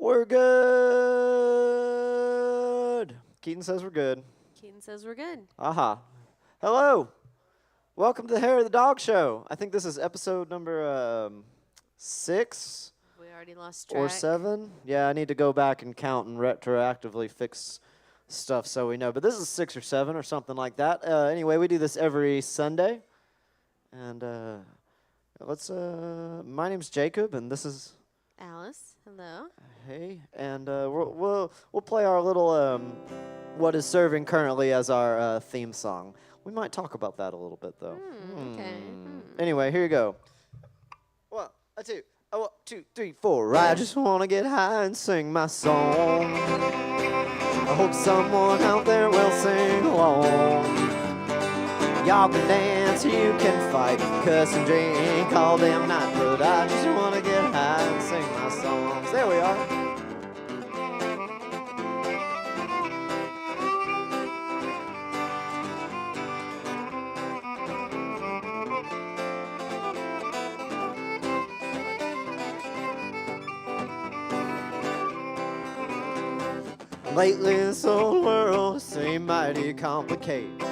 We're good. Keaton says we're good. Keaton says we're good. Aha. Hello. Welcome to the Hair of the Dog Show. I think this is episode number 6 We already lost track. or 7. Yeah, I need to go back and count and retroactively fix stuff so we know. But this is 6 or 7 or something like that. Anyway, we do this every Sunday. And my name's Jacob, and this is... Alice, hello. Hey, and we'll play our little what is serving currently as our theme song. We might talk about that a little bit though. Okay. Anyway, here you go. 1, 2, 1, 2, 3, 4. I just wanna get high and sing my song. I hope someone out there will sing along. Y'all can dance, you can fight, cuss and drink all damn night, but I just wanna get high and sing my songs. There we are. Lately this whole world seems mighty complicated.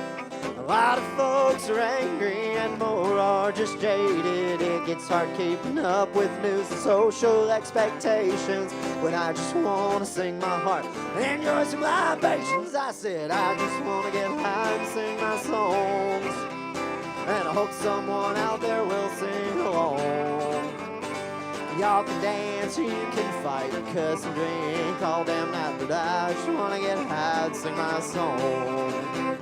A lot of folks are angry and more are just jaded. It gets hard keeping up with news and social expectations when I just want to sing my heart and enjoy some libations. I said I just want to get high and sing my songs, and I hope someone out there will sing along. Y'all can dance, you can fight, cuss and drink all damn night, but I just want to get high and sing my song.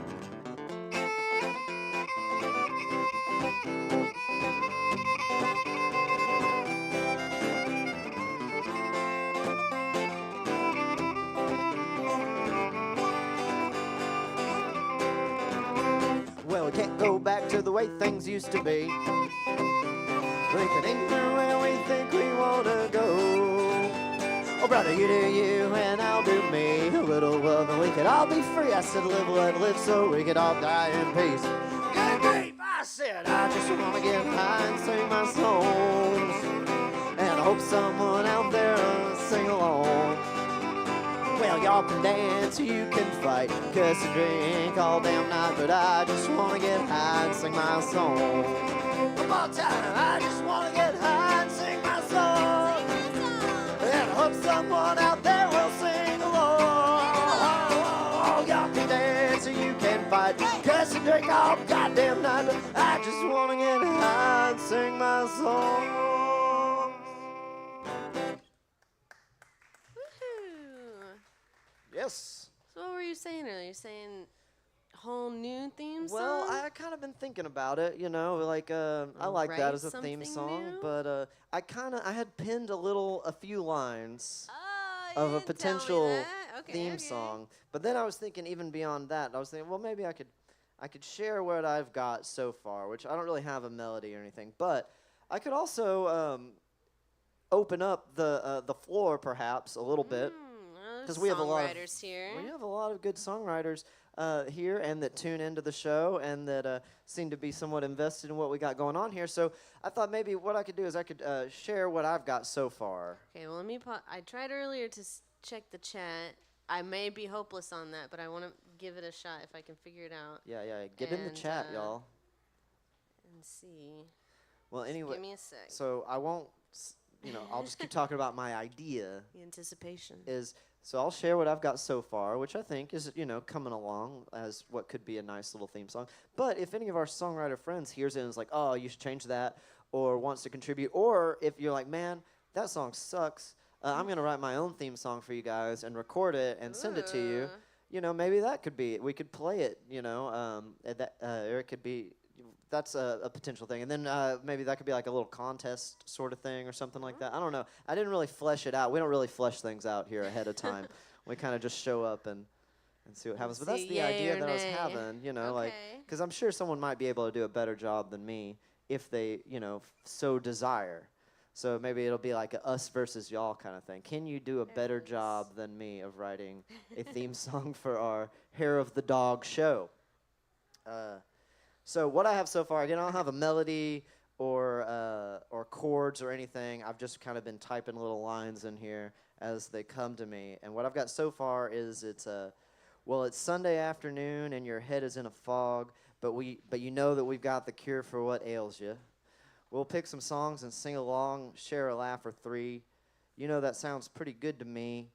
Well, we can't go back to the way things used to be. We can enter where we think we want to go. Oh, brother, you do you and I'll do me. A little love and we could all be free. I said live, let live so we could all die in peace. Good grief, I said I just want to get high and sing my songs, and I hope someone out there will sing along. Well, y'all can dance, you can fight, cuss and drink all damn night, but I just want to get high and sing my song. One more time, I just want to get high and sing my song, and I hope someone out there will sing along. Oh, y'all can dance, you can fight, cuss and drink all goddamn night, but I just want to get high and sing my song. Woohoo. Yes. So what were you saying earlier? You're saying whole new theme song? Well, I kind of been thinking about it, you know, like I like that Write as a theme something song, new? but I had pinned a few lines Oh, of you a didn't tell me potential that. Okay, theme okay. song, but then I was thinking even beyond that, I was thinking, well, maybe I could share what I've got so far, which I don't really have a melody or anything, but I could also open up the floor perhaps a little bit. Because we have a lot of songwriters here. We have a lot of good songwriters here, and that tune into the show, and that seem to be somewhat invested in what we got going on here. So I thought maybe what I could do is I could share what I've got so far. Okay, well, let me I tried earlier to check the chat. I may be hopeless on that, but I want to give it a shot if I can figure it out Yeah, get in the And, chat, y'all. and see. Well, anyway, Give me a sec. so I won't, I'll just keep talking about my idea. The anticipation. So I'll share what I've got so far, which I think is, coming along as what could be a nice little theme song. But if any of our songwriter friends hears it and is like, oh, you should change that, or wants to contribute, or if you're like, man, that song sucks, I'm going to write my own theme song for you guys and record it and send it to you. Maybe that could be, we could play it, or it could be, that's a potential thing. And then maybe that could be like a little contest sort of thing or something like that. I don't know. I didn't really flesh it out. We don't really flesh things out here ahead of time. We kind of just show up and see what happens. But that's the idea that I was having, because I'm sure someone might be able to do a better job than me if they, so desire. So maybe it'll be like a us versus y'all kind of thing. Can you do a better job than me of writing a theme song for our Hair of the Dog show? So what I have so far, again, I don't have a melody or chords or anything. I've just kind of been typing little lines in here as they come to me. And what I've got so far is well, it's Sunday afternoon and your head is in a fog, but you know that we've got the cure for what ails you. We'll pick some songs and sing along, share a laugh or three. You know that sounds pretty good to me.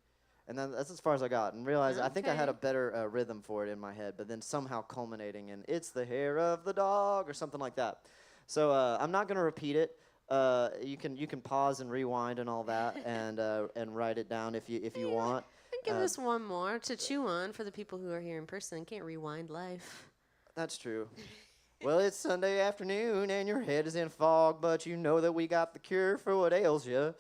And then that's as far as I got. And realized I think I had a Okay. better rhythm for it in my head, but then somehow culminating in "It's the hair of the dog" or something like that. So I'm not gonna repeat it. You can pause and rewind and all that, and write it down if you want. And give Uh, us one more to chew on for the people who are here in person and can't rewind life. That's true. Well, it's Sunday afternoon and your head is in fog, but you know that we got the cure for what ails you.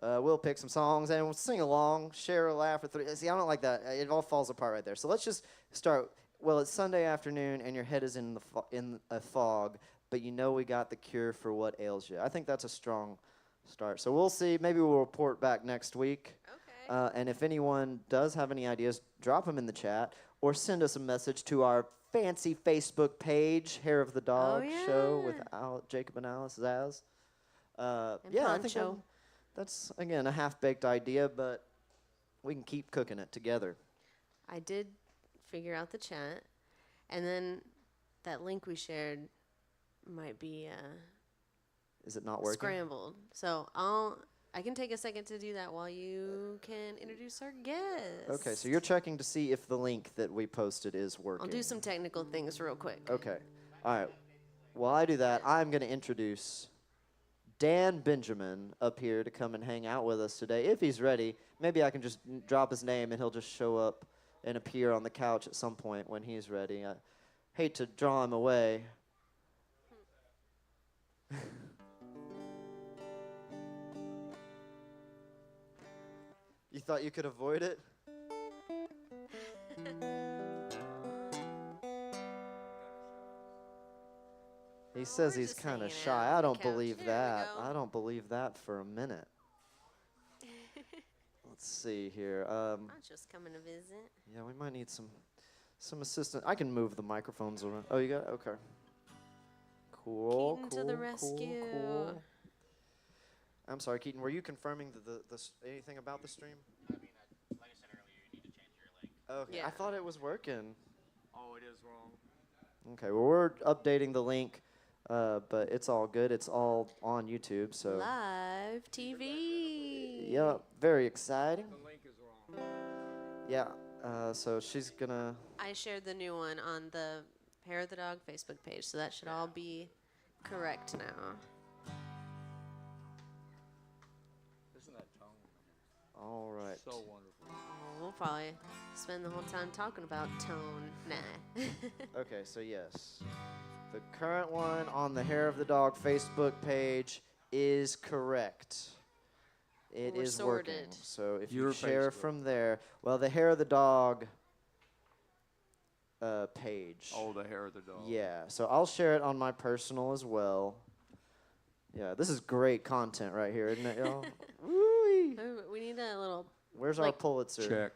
We'll pick some songs and we'll sing along, share a laugh or three. See, I don't like that. It all falls apart right there. So let's just start. Well, it's Sunday afternoon and your head is in a fog, but you know we got the cure for what ails you. I think that's a strong start. So we'll see. Maybe we'll report back next week. Okay. And if anyone does have any ideas, drop them in the chat or send us a message to our fancy Facebook page, Hair of the Dog Show with yeah. Jacob and Alice Zaz. And Yeah, I think Poncho. that's, again, a half-baked idea, but we can keep cooking it together. I did figure out the chat, and then that link we shared might be Is it not working? scrambled. So I can take a second to do that while you can introduce our guest. Okay, so you're checking to see if the link that we posted is working. I'll do some technical things real quick. Okay. All right. While I do that, I'm going to introduce Dan Benjamin up here to come and hang out with us today. If he's ready, maybe I can just drop his name and he'll just show up and appear on the couch at some point when he's ready. I hate to draw him away. You thought you could avoid it? He says we're he's just kind of hanging shy. out on I the don't couch. believe There we that. go. I don't believe that for a minute. Let's see here. Poncho's coming to visit. Yeah, we might need some assistance. I can move the microphones around. Oh, you got it? Okay. Cool. Keaton cool, to the cool, rescue. cool. I'm sorry, Keaton. Were you confirming anything about the stream? I mean, like I said earlier, you need to change your link. Okay. Yeah. I thought it was working. Oh, it is wrong. Okay. Well, we're updating the link, but it's all good. It's all on YouTube. So. Live TV. Yeah. Very exciting. The link is wrong. Yeah. So she's gonna. I shared the new one on the Hair of the Dog Facebook page, so that should all be correct now. Isn't that tone? All right. So wonderful. Oh, we'll probably spend the whole time talking about tone. Nah. Okay, so yes, the current one on the Hair of the Dog Facebook page is correct. It We're is working. sorted. So if Your you share Facebook. from there, well, the Hair of the Dog page. Oh, the hair of the dog. Yeah, so I'll share it on my personal as well. Yeah, this is great content right here, isn't it, y'all? Woo-wee. Oh, we need a little Where's our like- Pulitzer? Check.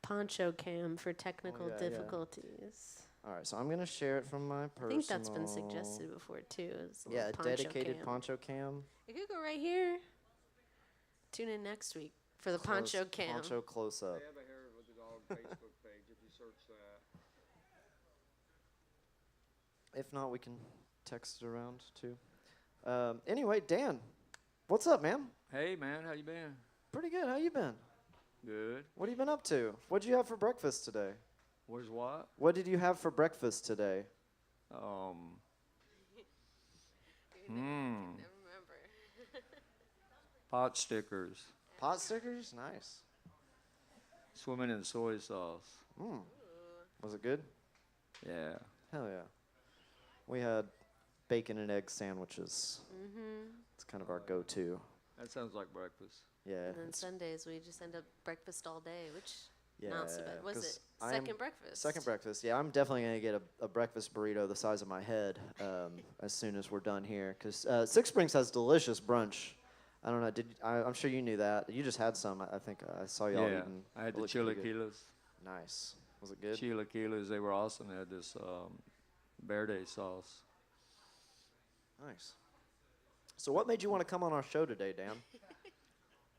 poncho cam for technical yeah, yeah. difficulties. All right, so I'm gonna share it from my personal. I think that's been suggested before too. Is a Yeah, little a poncho dedicated cam. poncho cam. It could go right here. Tune in next week for the poncho Close- cam. Poncho close up. They have a hair with the dog Facebook page if you search that. If not, we can text it around too. Anyway, Dan, what's up, man? Hey, man, how you been? Pretty good. How you been? Good. What have you been up to? What did you have for breakfast today? Where's what? What did you have for breakfast today? Hmm. Never remember. Pot stickers. Pot stickers? Nice. Swimming in soy sauce. Mm. Was it good? Yeah. Hell yeah. We had bacon and egg sandwiches. Mm-hmm. It's kind of our go-to. That sounds like breakfast. Yeah. And then it's- Sundays we just end up breakfast all day, which yeah. not so bad. Was 'cause it I am- second breakfast? Second breakfast. Yeah, I'm definitely gonna get a breakfast burrito the size of my head as soon as we're done here. Cause Six Springs has delicious brunch. I don't know. I'm sure you knew that. You just had some. I think I saw y'all Yeah. eating. I had It the looked pretty chilaquiles. good. Nice. Was it good? Chilaquiles, they were awesome. They had this verde sauce. Nice. So what made you want to come on our show today, Dan?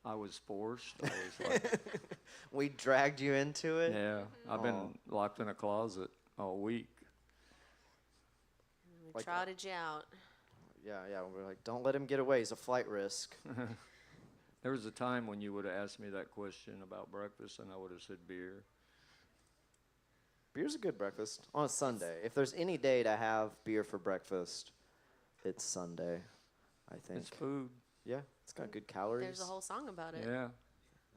I was forced. I was like, We dragged you into it? yeah, I've been locked in a closet all week. We Like, trotted you out. Yeah, yeah. We're like, don't let him get away. He's a flight risk. There was a time when you would have asked me that question about breakfast, and I would have said beer. Beer's a good breakfast on a Sunday. If there's any day to have beer for breakfast, it's Sunday, I think. It's food. Yeah, it's got good calories. There's a whole song about it. Yeah,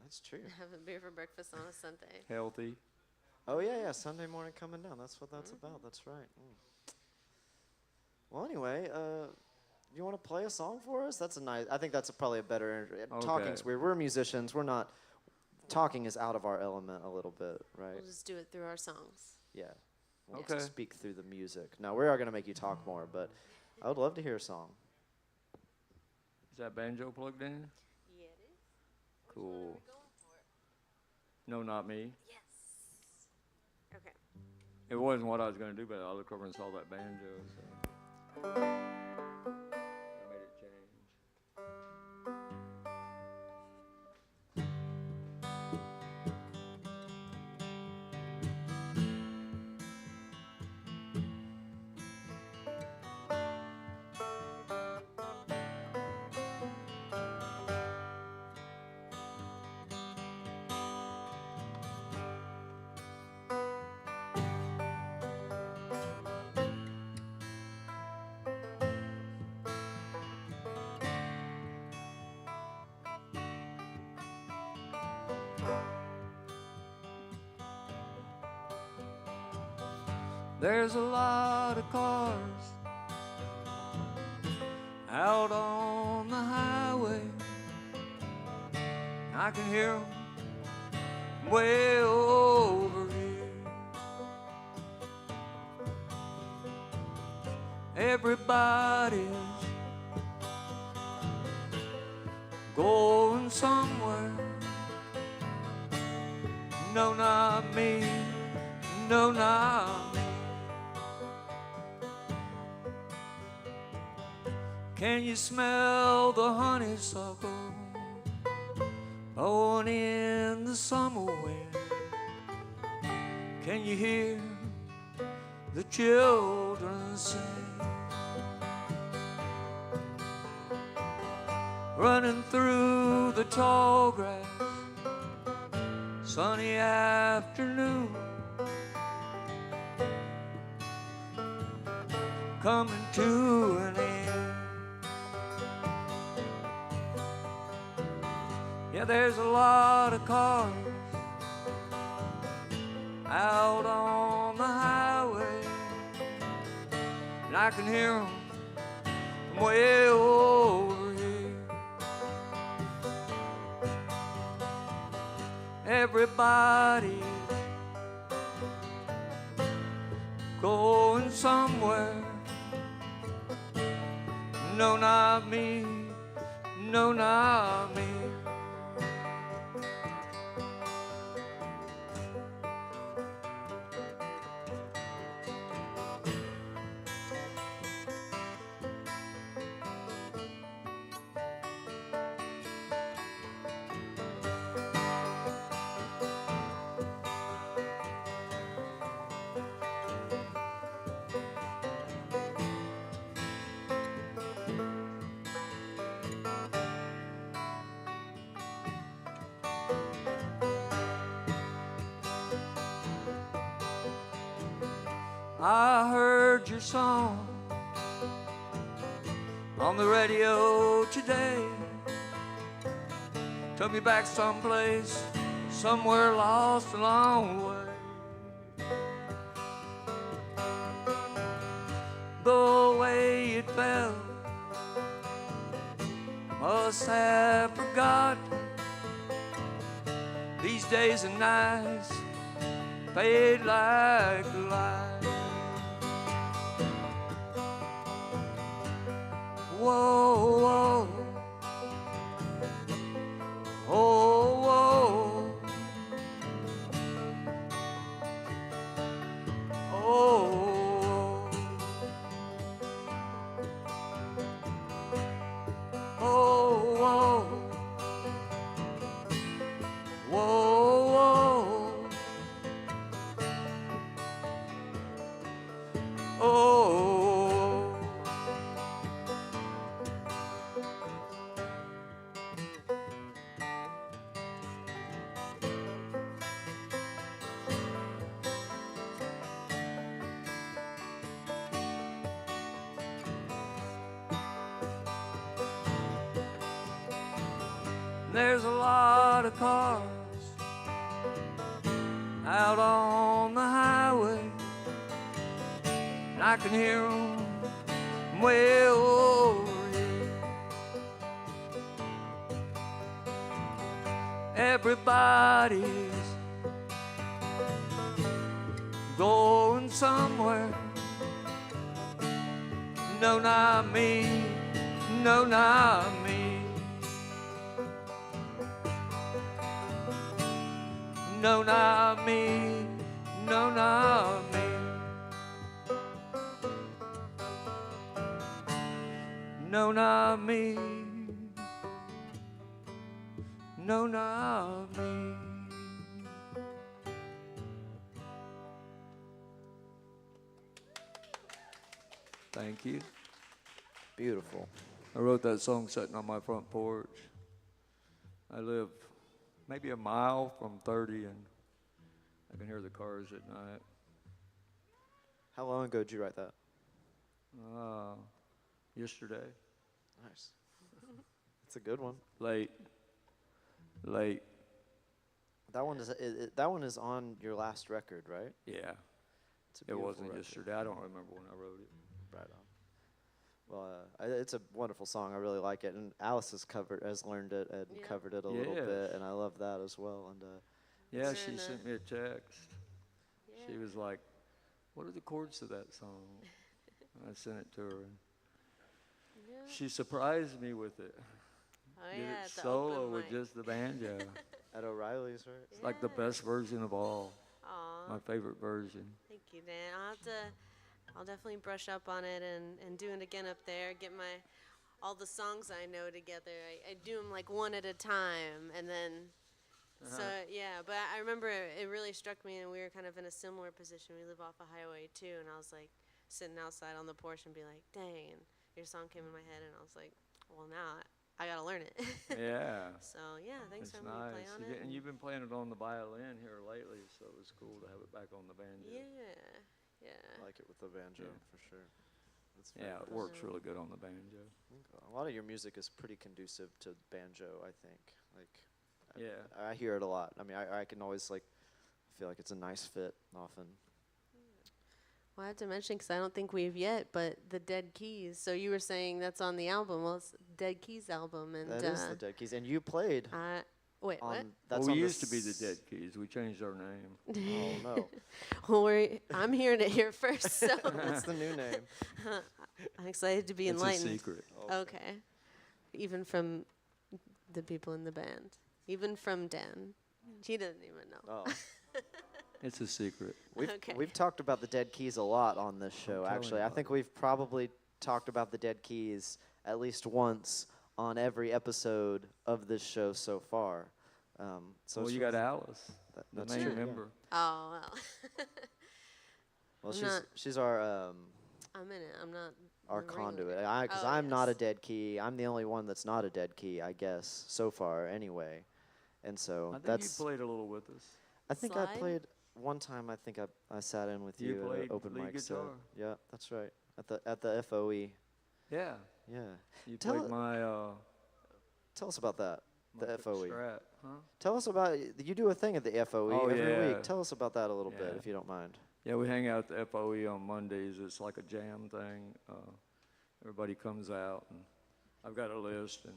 That's true. Having beer for breakfast on a Sunday. healthy. Oh, yeah, yeah. Sunday morning coming down. That's what that's about. That's right. Well, anyway, you want to play a song for us? That's a nice. I think that's probably a better. Talking's Okay. weird. We're musicians. We're not. Talking is out of our element a little bit, right? We'll just do it through our songs. Yeah. We'll Okay. just speak through the music. Now we are going to make you talk more, but I would love to hear a song. Is that banjo plugged in? Yeah, it is. Cool. No, not me. Yes. Okay. It wasn't what I was going to do, but I looked over and saw that banjo. So. I made it change. There's a lot of cars out on the highway. I can hear 'em way over here. Everybody's going somewhere. No, not me. No, not me. Can you smell the honeysuckle blowing in the summer wind? Can you hear the children sing? Running through the tall grass, sunny afternoon, coming to an end. Yeah, there's a lot of cars out on the highway, and I can hear them from way over here. Everybody's going somewhere. No, not me. No, not me. I heard your song on the radio today. Took me back someplace, somewhere lost along the way. The way it felt, must have forgotten. These days and nights fade like a light. Whoa, whoa, oh, whoa, oh. Oh, there's a lot of cars out on the highway, and I can hear them way over here. Everybody's going somewhere. No, not me. No, not me. No, not me. No, not me. No, not me. No, not me. Thank you. Beautiful. I wrote that song sitting on my front porch. I live maybe a mile from 30, and I can hear the cars at night. How long ago did you write that? Yesterday, Nice. It's a good one. late. That one is that one is on your last record, right? Yeah, It's a it beautiful wasn't record. yesterday. I don't remember when I wrote it. Right on. Well, it's a wonderful song. I really like it, and Alice has learned it and Yeah. covered it a little Yes. bit, and I love that as well. And Yeah, Is there she an, sent me a text. Yeah. She was like, "What are the chords to that song?" And I sent it to her, and Yeah. she surprised me with it. Oh Did yeah, it at the solo open with mic. just the banjo. at O'Reilly's, right? It's like the best version of all. Aw, My favorite version. thank you, Dan. I'll definitely brush up on it and do it again up there. Get all the songs I know together. I do them like one at a time, and then. So yeah, but I remember it really struck me, and we were kind of in a similar position. We live off a highway too, and I was like sitting outside on the porch and be like, "Dang!" And your song came in my head, and I was like, "Well, now I gotta learn it." Yeah. So yeah, thanks It's for letting me play nice. on You it. get- and you've been playing it on the violin here lately, so it was cool to have it back on the banjo. Yeah. I like it with the banjo Yeah. for sure. That's very Yeah, it nice. works really good on the banjo. I think a lot of your music is pretty conducive to banjo. I think. Yeah. I hear it a lot. I mean, I can always feel like it's a nice fit often. Well, I have to mention because I don't think we've yet, but the Dead Keys. So you were saying that's on the album. Well, it's Dead Keys album, and That is the Dead Keys, and you played wait, what? on. That's Well, we on used to be the s- Dead Keys. We changed our name. Oh no, Well, I'm hearing it here first, so that's the new name. I'm excited to be It's a enlightened. secret. Okay, even from the people in the band, even from Dan, he doesn't even know. Oh, It's a secret. Okay. we've talked about the Dead Keys a lot on this show. telling Actually, you. I think we've probably talked about the Dead Keys at least once on every episode of this show so far. So Well, it's you got really- Alice, the that's main true, yeah. member. Oh well, Well, I'm not- she's our I'm in it. I'm not our the conduit. ringleader. Because Oh, I'm not a yes. dead key. I'm the only one that's not a dead key, I guess, so far anyway. And so I think that's. you played a little with us. I think I Slide? played one time. I think I sat in with You you, at played an open lead mic. So guitar. yeah, that's right. At the FOE. Yeah. Yeah. You Tell played it- my Tell us about that. my The FOE. Strat, huh? Tell us about you do a thing at the FOE Oh, every yeah. week. Tell us about that a little bit, Yeah. if you don't mind. Yeah, we hang out at the FOE on Mondays. It's like a jam thing. Everybody comes out, and I've got a list, and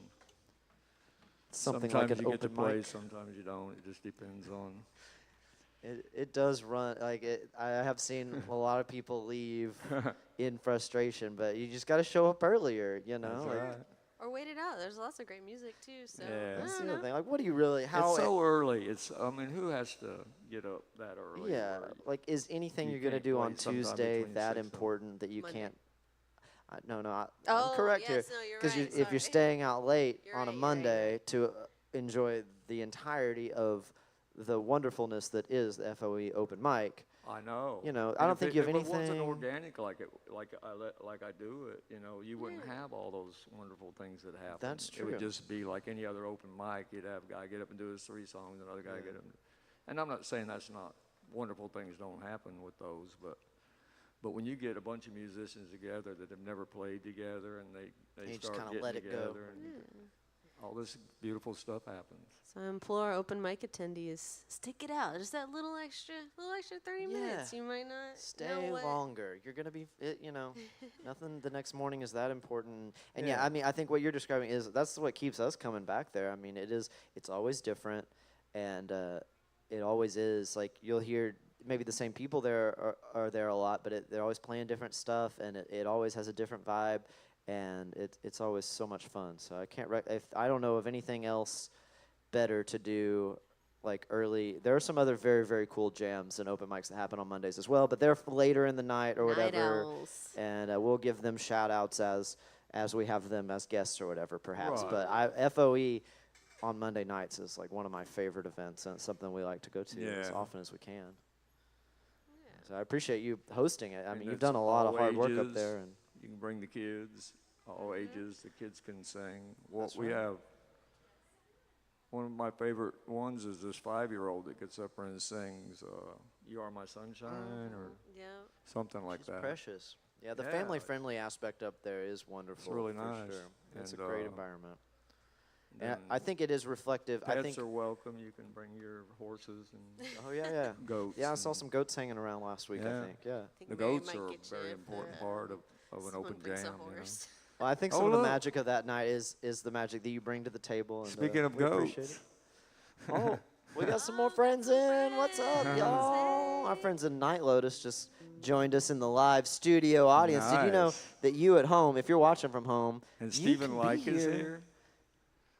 Something sometimes like an you get to open play, mic. sometimes you don't. It just depends on. It does run like it. I have seen a lot of people leave in frustration, but you just got to show up earlier. You know, That's like, right. Or wait it out. There's lots of great music too. So Yeah. I that's don't the other know. thing. Like, what do you really? How? It's so early. I mean, who has to get up that early? yeah. Or- Like, is anything you you're gonna can't do play on sometime Tuesday between that 6 and- important that you Monday. can't? No, I'm Oh, correct yes, here. no, you're Because right, if you're sorry. staying out late You're on a right, you're right, you're Monday right. to enjoy the entirety of the wonderfulness that is the FOE open mic, I know. You know, I And don't if think it, you have if it wasn't anything. organic like I do it, you know, you wouldn't have all those wonderful things that happen. That's It would true. just be like any other open mic. You'd have a guy get up and do his 3 songs, another guy get up. And I'm not saying that's not wonderful things don't happen with those, but when you get a bunch of musicians together that have never played together and they You just start kinda getting let it go. together and all this beautiful stuff happens. So I implore open mic attendees, stick it out. Just that little extra 30 minutes. Yeah. You might not Stay know what. longer. You're gonna be, you know, nothing. The next morning is that important. And yeah, Yeah. I mean, I think what you're describing is that's what keeps us coming back there. I mean, it's always different, and it always is. Like you'll hear maybe the same people there are there a lot, but they're always playing different stuff, and it always has a different vibe, and it's always so much fun. So I can't. If I don't know of anything else better to do like early. There are some other very, very cool jams and open mics that happen on Mondays as well, but they're later in the night or Night whatever. owls. And we'll give them shout outs as we have them as guests or whatever, perhaps. Right. But FOE on Monday nights is like one of my favorite events, and it's something we like to go to as Yeah. often as we can. So I appreciate you hosting it. I And mean, you've it's done a lot of all hard work up ages. there. And You can bring the kids, all ages. The kids can sing. Well, That's we right. have one of my favorite ones is this 5-year-old that gets up there and sings "You Are My Sunshine" or Yeah. something like it's that. precious. Yeah, the Yeah. family-friendly aspect up there is wonderful. really for nice. Sure. It's a And, great environment. And Then I think it is reflective. I pets think. are welcome. You can bring your horses and Oh yeah, yeah. goats. Yeah, I saw and some goats hanging around last week. I Yeah. think. Yeah. I think The Mary goats might are a get you very if, important uh, part of an someone open brings jam. a horse. Well, I think Oh, some of the look. magic of that night is the magic that you bring to the table. And, Speaking of we appreciate goats. it. Oh, we got some more friends in. What's up, y'all? Our friends in Night Lotus just joined us in the live studio audience. Did you know Nice. that you at home, if you're watching from home, And you Stephen can be Like is here.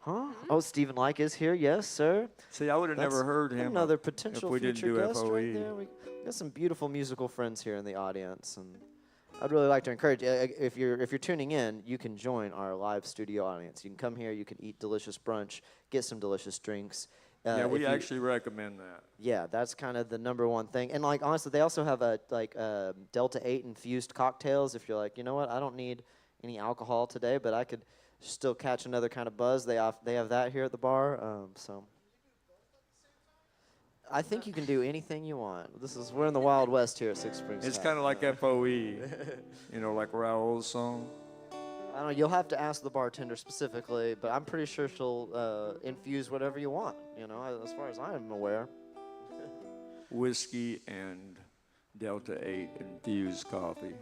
Huh? Oh, Stephen Like is here. Yes, sir. See, I would have never That's heard him Another if potential we didn't future do guest FOE. right there. We got some beautiful musical friends here in the audience, and I'd really like to encourage if you're tuning in, you can join our live studio audience. You can come here. You can eat delicious brunch, get some delicious drinks. Yeah, if we you- actually recommend that. Yeah, that's kind of the number one thing. And like honestly, they also have a Delta 8 infused cocktails. If you're like, you know what, I don't need any alcohol today, but I could still catch another kind of buzz. They have that here at the bar. So I think you can do anything you want. We're in the Wild West here at Six Springs. It's Tap. kind of like FOE, you know, like Raoul's song. I don't know. You'll have to ask the bartender specifically, but I'm pretty sure she'll infuse whatever you want. You know, as far as I'm aware. Whiskey and Delta 8 infused coffee.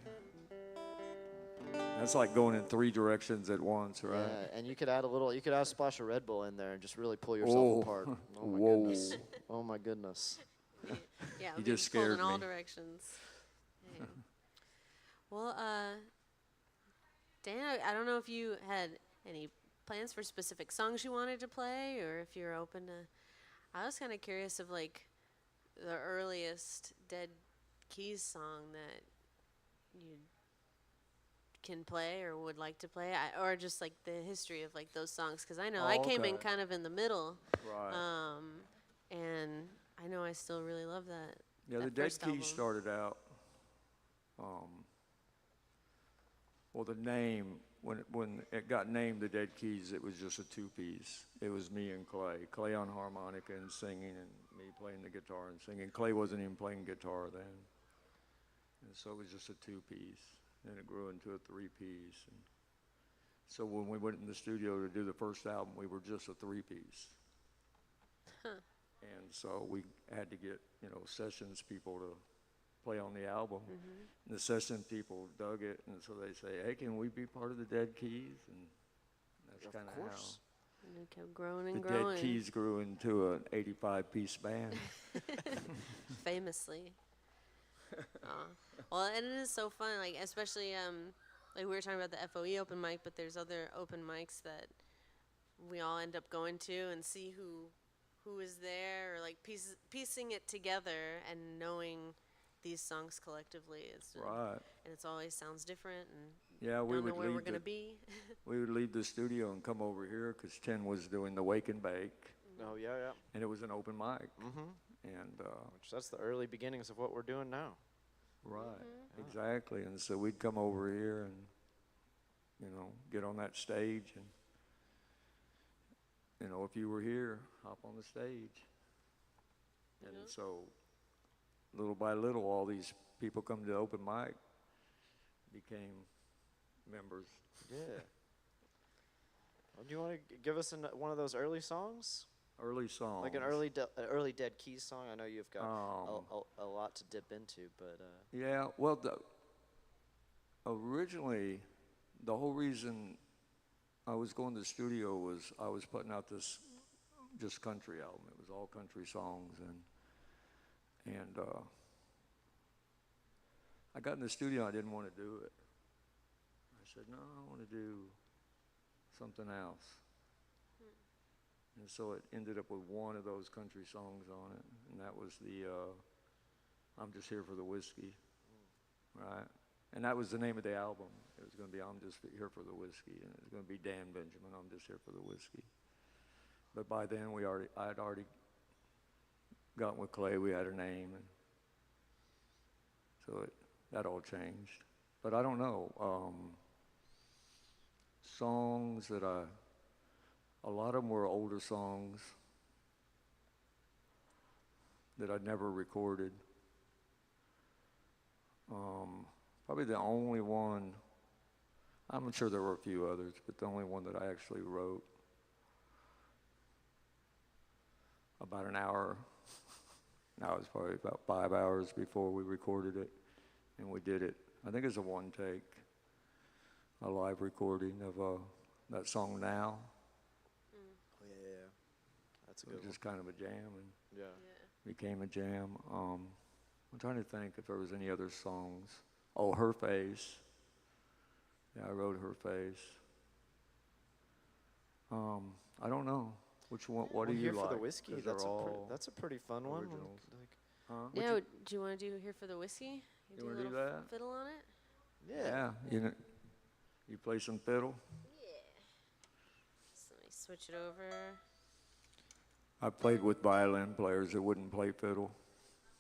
That's like going in 3 directions at once, right? Yeah, and you could add a splash of Red Bull in there and just really pull yourself Oh. apart. Oh my Whoa. goodness. Oh my goodness. Yeah, You we just pulled scared in all me. directions. Yeah. Well, Dan, I don't know if you had any plans for specific songs you wanted to play, or if you're open to. I was kind of curious of like the earliest Dead Keys song that you can play or would like to play, or just like the history of like those songs, because I know I Oh, came in okay. kind of in the middle, Right. and I know I still really love that. Yeah, that the Dead first Keys album. started out. Well, the name when it got named the Dead Keys, it was just a 2-piece. It was me and Clay. Clay on harmonica and singing, and me playing the guitar and singing. Clay wasn't even playing guitar then, and so it was just a 2-piece. Then it grew into a 3-piece. And so when we went in the studio to do the first album, we were just a 3-piece. And so we had to get, sessions people to play on the album. And the session people dug it, and so they say, hey, can we be part of the Dead Keys? And that's Of kind of course. And it kept growing how and the growing. Dead Keys grew into an 85-piece band. Famously. Well, and it is so fun, like especially like we were talking about the FOE open mic, but there's other open mics that we all end up going to and see who is there, or like piecing it together and knowing these songs collectively is Right. and it's always sounds different, and Yeah, we don't would know where we're leave gonna the, be. we would leave the studio and come over here because Tin was doing the Wake and Bake, Oh yeah, yeah. and it was an open mic. And Which that's the early beginnings of what we're doing now. right, exactly. And so we'd come over here and, get on that stage, and, if you were here, hop on the stage. And Yeah. so, little by little, all these people come to open mic became members. Yeah. Well, do you want to give us one of those early songs? Early songs. Like an early Dead Keys song? I know you've got Um, a lot to dip into, but Yeah, well, originally, the whole reason I was going to the studio was I was putting out this just country album. It was all country songs, and I got in the studio. I didn't want to do it. I said, no, I want to do something else. And so it ended up with one of those country songs on it, and that was the I'm Just Here for the Whiskey, right? And that was the name of the album. It was going to be I'm Just Here for the Whiskey, and it was going to be Dan Benjamin, I'm Just Here for the Whiskey. But by then, I had already gotten with Clay. We had a name, and so that all changed. But I don't know. Songs that a lot of them were older songs that I'd never recorded. Probably the only one, I'm sure there were a few others, but the only one that I actually wrote about an hour. Now it was probably about 5 hours before we recorded it, and we did it. I think it's a one take, a live recording of that song Now. yeah, that's a It was good one. just kind of a jam, and Yeah. Yeah. became a jam. I'm trying to think if there was any other songs. Oh, Her Face. Yeah, I wrote Her Face. I don't know. Which one? What do you Here like? for the Whiskey. 'Cause they're That's a pretty fun one. originals. Like, Huh? Yeah, do you want to do Here for the Whiskey? You a wanna do little that? fiddle on it? yeah. Yeah. You play some fiddle? So let me switch it over. I played with violin players that wouldn't play fiddle.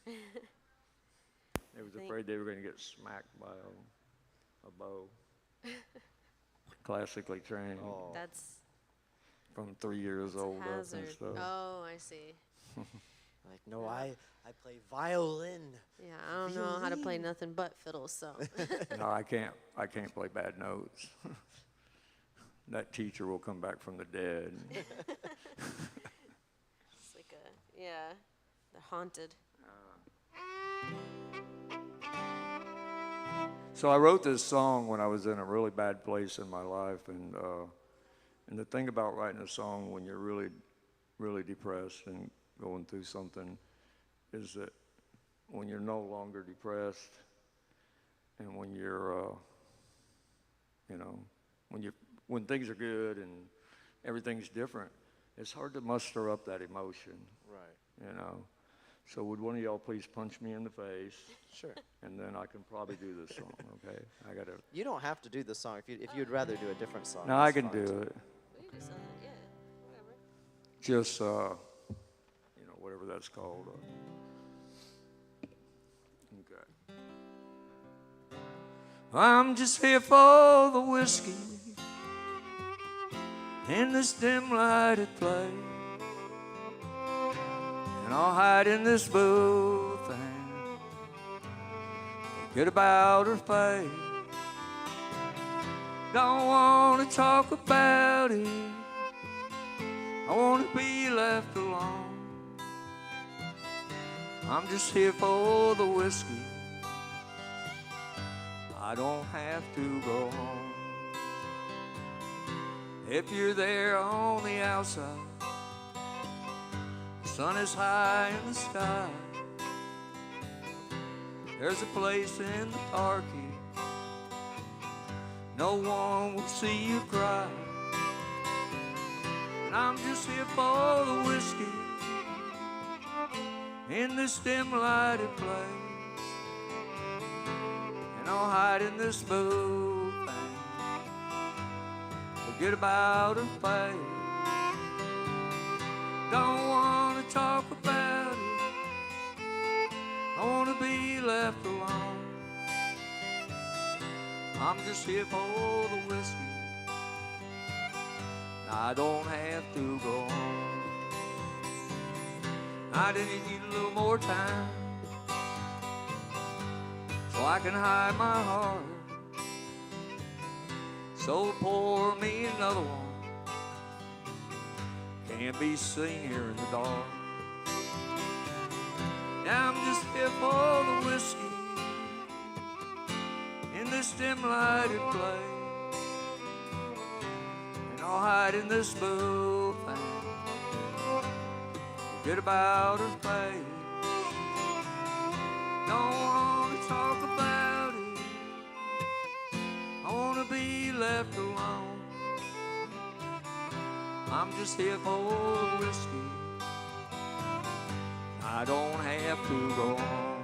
They was afraid they were going to get smacked by a bow. Classically trained, Oh. That's from 3 years a old up and hazard. stuff. Oh, I see. Like, no, I play violin. Yeah, I don't know how to play nothing but fiddle, so. No, I can't play bad notes. That teacher will come back from the dead. It's like they're haunted. So I wrote this song when I was in a really bad place in my life, and the thing about writing a song when you're really, really depressed and going through something is that when you're no longer depressed, and when you're, when things are good and everything's different, it's hard to muster up that emotion, Right. So would one of y'all please punch me in the face, Sure. and then I can probably do this song, okay? I gotta. You don't have to do the song if you'd rather do a different song. No, I that's can fine, do too. it. We can do something, yeah, whatever. Just, whatever that's called. Okay. I'm just here for the whiskey in this dim lighted place, and I'll hide in this booth and forget about her face. Don't want to talk about it. I want to be left alone. I'm just here for the whiskey. I don't have to go home. If you're there on the outside, the sun is high in the sky. There's a place in the dark here. No one will see you cry. And I'm just here for the whiskey in this dim lighted place, and I'll hide in this booth and forget about her face. Don't want to talk about it. I wanna be left alone. I'm just here for the whiskey. I don't have to go home. I just need a little more time so I can hide my heart. So pour me another one. Can't be seen here in the dark. Now I'm just here for the whiskey in this dim lighted place, and I'll hide in this blue thing. Forget about her face. Don't wanna talk about it. I wanna be left alone. I'm just here for the whiskey. I don't have to go on.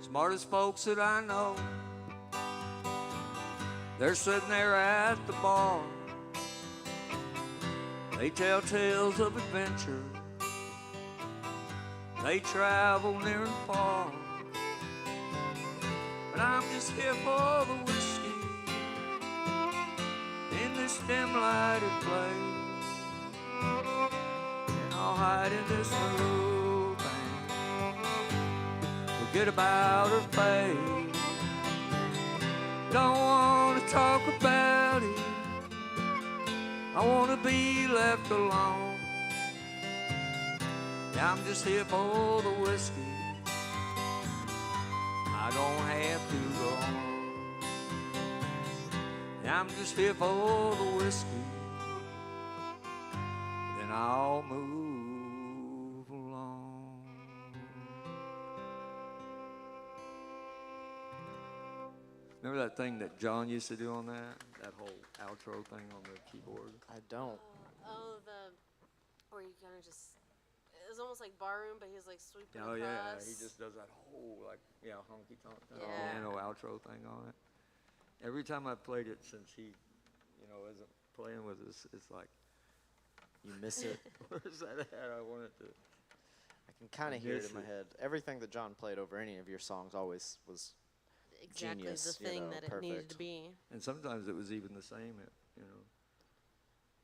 Smartest folks that I know, they're sitting there at the bar. They tell tales of adventure. They travel near and far. But I'm just here for the whiskey in this dim lighted place, and I'll hide in this blue thing. Forget about her face. Don't wanna talk about it. I wanna be left alone. Yeah, I'm just here for the whiskey. I don't have to go home. Yeah, I'm just here for the whiskey. Then I'll move along. Remember that thing that John used to do on that? That whole outro thing on the keyboard? I don't. Or you kind of just, it was almost like barroom, but he was like sweeping Oh across. yeah, he just does that whole honky tonk piano outro thing on it. Every time I've played it since he, isn't playing with us, it's like, You miss it. where's that at? I want it to. I can kind I of hear it miss in my it. head. Everything that John played over any of your songs always was Exactly genius, the thing that it needed perfect. to be. And sometimes it was even the same.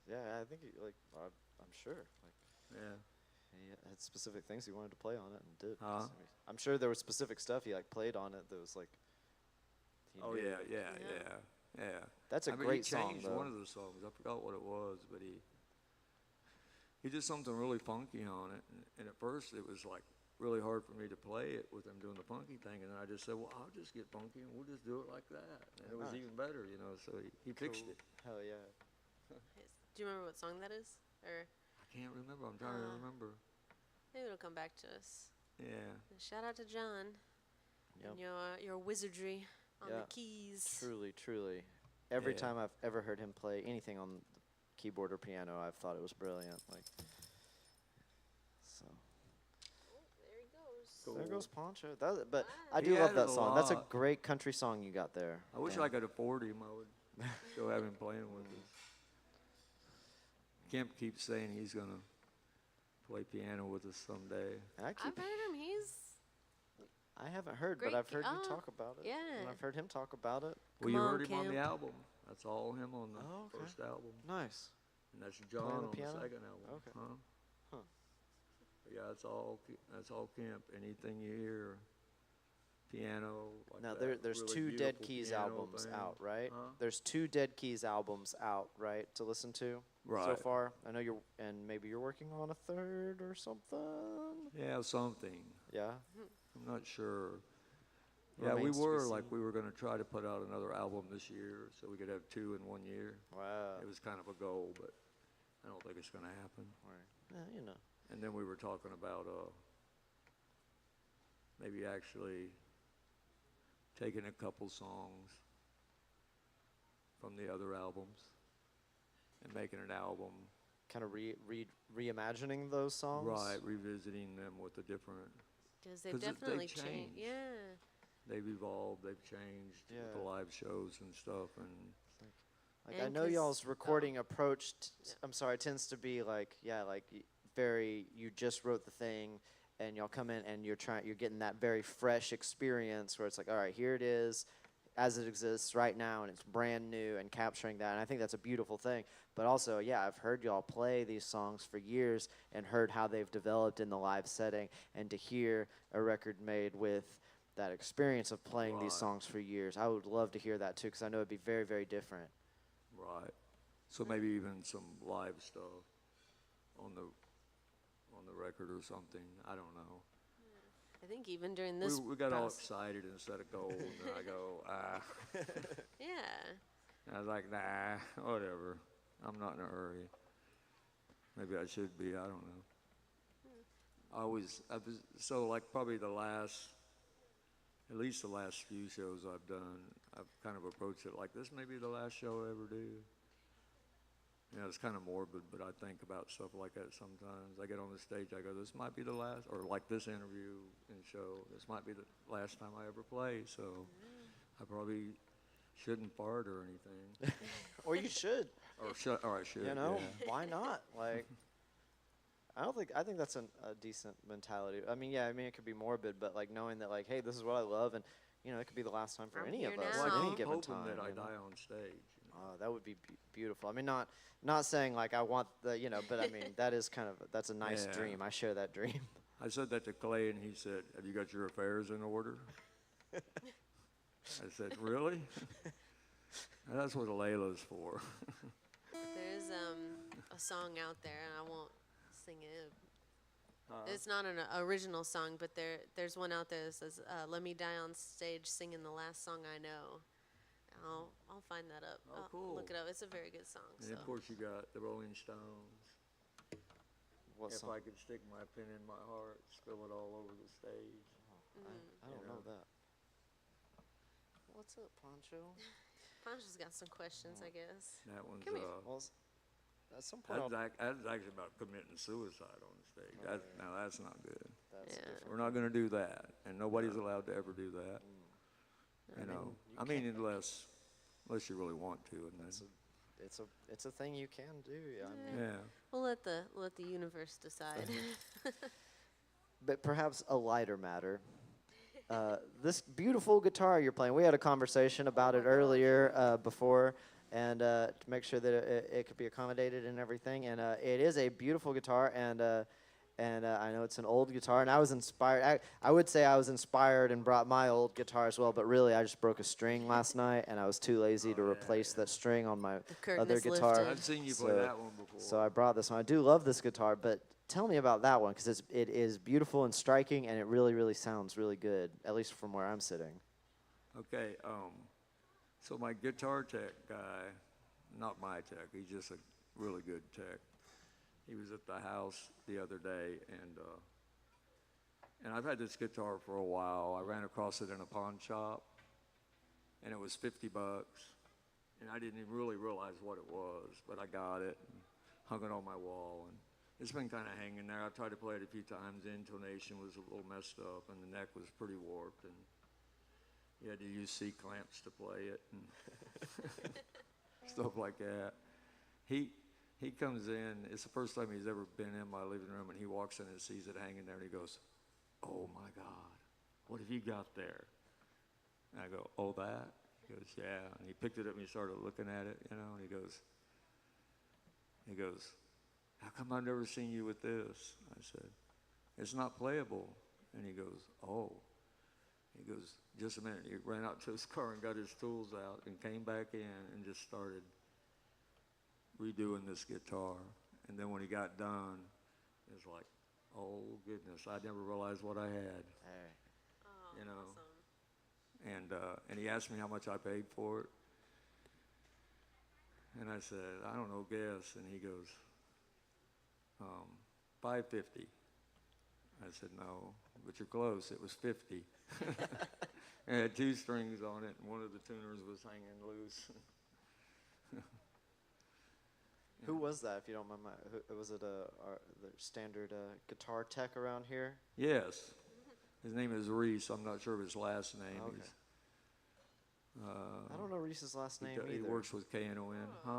Yeah, I think I'm sure. Like Yeah. he had specific things he wanted to play on it and did. Huh? I'm sure there was specific stuff he played on it that was like. he Oh knew. yeah. That's a I mean, great he song changed though. one of the songs. I forgot what it was, but he did something really funky on it. And at first, it was like really hard for me to play it with him doing the funky thing. And then I just said, well, I'll just get funky and we'll just do it like that. And it was Nice. even better, So he fixed it. Hell yeah. Do you remember what song that is? Or I can't remember. I'm trying to remember. maybe it'll come back to us. Yeah. Shout out to John Yep. and your wizardry on Yeah. the keys. Truly. Every Yeah. time I've ever heard him play anything on the keyboard or piano, I've thought it was brilliant. So There he goes. Cool. there goes Poncho. But I He do love added that a song. That's a lot. great country song you got there. I wish Dan. I could afford him. I would still have him playing with us. Kemp keeps saying he's going to play piano with us someday. I I've keep. heard him. He's I haven't heard, but Great I've heard you oh, talk about it. yeah. And I've heard him talk about it. Well, you Come on, heard him on the Kemp. album. That's all him on the Oh, okay. first album. Nice. And that's John the on the piano? second album. Okay. Huh? Huh. But yeah, that's all Kemp. Anything you hear, piano. Like Now that there's really two Dead beautiful Keys piano albums thing. out, right? Huh? There's two Dead Keys albums out, right, to listen to so Right. far. I know maybe you're working on a third or something. Yeah, something. Yeah. I'm not sure. Yeah, we Remains to be were seen. we were going to try to put out another album this year so we could have two in 1 year. Wow. It was kind of a goal, but I don't think it's going to happen. Right. you know. And then we were talking about maybe actually taking a couple songs from the other albums and making an album. Kind of reimagining those songs. Right, revisiting them with a different. Because they've 'Cause they've definitely changed. changed. Yeah. They've evolved, they've changed with the Yeah. live shows and stuff, and Like I And know 'cause- y'all's recording approach. Yeah. I'm sorry, tends to be like very. You just wrote the thing, and y'all come in and you're getting that very fresh experience where it's like, all right, here it is, as it exists right now, and it's brand new, and capturing that. And I think that's a beautiful thing. But also, yeah, I've heard y'all play these songs for years and heard how they've developed in the live setting, and to hear a record made with that experience of playing these Right. songs for years, I would love to hear that too, because I know it'd be very, very different. right. So maybe even some live stuff on the record or something. I don't know. I think even during this. We got all process- excited instead of gold, and I go, Yeah. I was like, nah, whatever. I'm not in a hurry. Maybe I should be. I don't know. So like probably at least the last few shows I've done, I've kind of approached it like this may be the last show I ever do. You know, it's kind of morbid, but I think about stuff like that sometimes. I get on the stage, I go, this might be the last, or like this interview and show, this might be the last time I ever play, so I probably shouldn't fart or anything. Or you should. Or I should, You know, yeah. why not? Like, I think that's a decent mentality. I mean, it could be morbid, but like knowing that, like, hey, this is what I love, and it could be the last time for I'm any of here us now. at Well, I any keep given hoping time. that I you know? die on stage. Oh, that would be beautiful. I mean, not saying like I want but I mean that's a nice Yeah. dream. I share that dream. I said that to Clay, and he said, have you got your affairs in order? I said, really? And that's what Layla's for. There's a song out there, and I won't sing it. It's not an original song, but there's one out there that says, "Let me die on stage singing the last song I know." I'll find that up. Oh, I'll cool. look it up. It's a very good song. And So. of course you got the Rolling Stones. What If song? I could stick my pin in my heart, spill it all over the stage. I don't you know know. that. What's up, Poncho? Poncho's got some questions, I guess. That one's Come here. Well, at some point, that's actually about committing suicide on the stage. Now that's not good. that's Yeah. different. We're not going to do that, and nobody's allowed to ever do that. You know, I mean, unless you really want to, and then It's a thing you can do. Yeah. I mean, yeah. We'll let the universe decide. but perhaps a lighter matter. This beautiful guitar you're playing. We had a conversation about it earlier before, and to make sure that it could be accommodated and everything. And it is a beautiful guitar, and I know it's an old guitar. And I was inspired. I would say I was inspired and brought my old guitar as well. But really, I just broke a string last night, and I was too lazy to replace that string on my curtain other is guitar. lifted. I've seen you play that one before. So I brought this one. I do love this guitar, but tell me about that one, because it is beautiful and striking, and it really, really sounds really good, at least from where I'm sitting. Okay, so my guitar tech guy, not my tech, he's just a really good tech. He was at the house the other day, and I've had this guitar for a while. I ran across it in a pawn shop, and it was $50, and I didn't even really realize what it was, but I got it and hung it on my wall, and it's been kind of hanging there. I tried to play it a few times. The intonation was a little messed up, and the neck was pretty warped, and you had to use C-clamps to play it and stuff like that. He comes in. It's the first time he's ever been in my living room, and he walks in and sees it hanging there, and he goes, "Oh my God, what have you got there?" And I go, "Oh, that?" He goes, "Yeah." And he picked it up and he started looking at it, and he goes, "How come I've never seen you with this?" I said, "It's not playable." And he goes, "Oh." He goes, "Just a minute." He ran out to his car and got his tools out and came back in and just started redoing this guitar. And then when he got done, it was like, oh goodness, I never realized what I had, Hey. Oh, you know. awesome. And he asked me how much I paid for it. And I said, "I don't know, guess." And he goes, 550. I said, no, but you're close. It was 50. It had 2 strings on it, and one of the tuners was hanging loose. Who was that, if you don't mind? Was it the standard guitar tech around here? Yes. His name is Reese. I'm not sure of his last name. Okay. He's, I don't know Reese's last name he either. works with KNON, huh?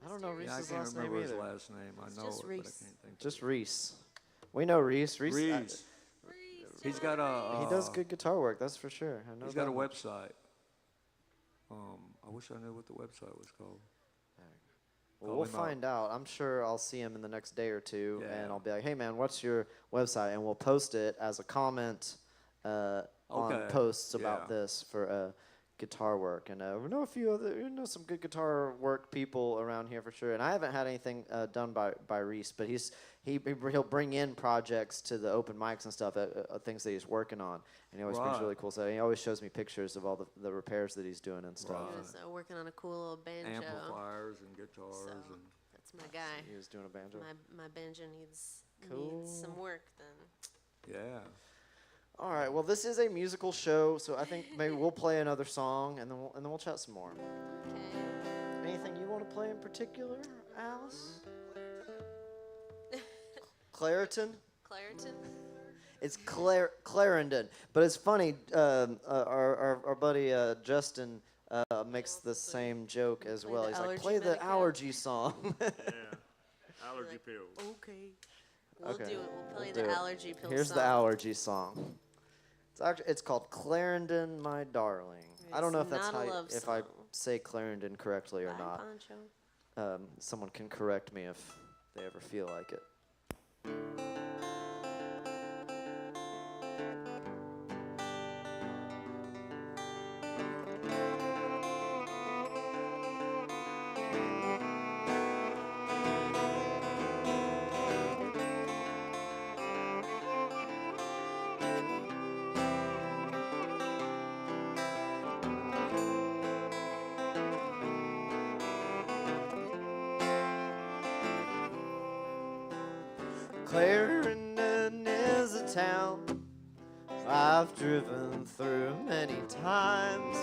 I don't know Yeah, I Reese's can't last name remember his either. last name. I It's know just it, but I Reese. can't think. Just Reese. We know Reese. Reese. Reese. He's got a. He does good guitar work, that's for sure. I know He's got a that much. website. I wish I knew what the website was called. Well, Call we'll him out. find out. I'm sure I'll see him in the next day or two, Yeah. and I'll be like, "Hey, man, what's your website?" And we'll post it as a comment on Okay. posts about Yeah. this for guitar work. And we know a few other, some good guitar work people around here for sure. And I haven't had anything done by Reese, but he'll bring in projects to the open mics and stuff, things that he's working on, and he always brings Right. really cool stuff. He always shows me pictures of all the repairs that he's doing and stuff. Right. He was working on a cool little banjo. Amplifiers and guitars So and. that's my guy. He was doing a banjo. My banjo needs Cool. some work then. Yeah. All right. Well, this is a musical show, so I think maybe we'll play another song, and then we'll chat some more. Okay. Anything you want to play in particular, Alice? Clariton. Clariton. It's Clarendon, but it's funny. Our buddy Justin makes the same joke as Play well. the He's like, allergy "Play the Medicare." allergy song." Yeah. Allergy Like, pills. Okay. We'll Okay, do it. We'll play do the it. allergy pill Here's song. the allergy song. It's called Clarendon, My Darling. I don't know if It's that's not a how love if I song. say Clarendon correctly or Bye, not. Poncho. Someone can correct me if they ever feel like it. Clarendon is a town I've driven through many times.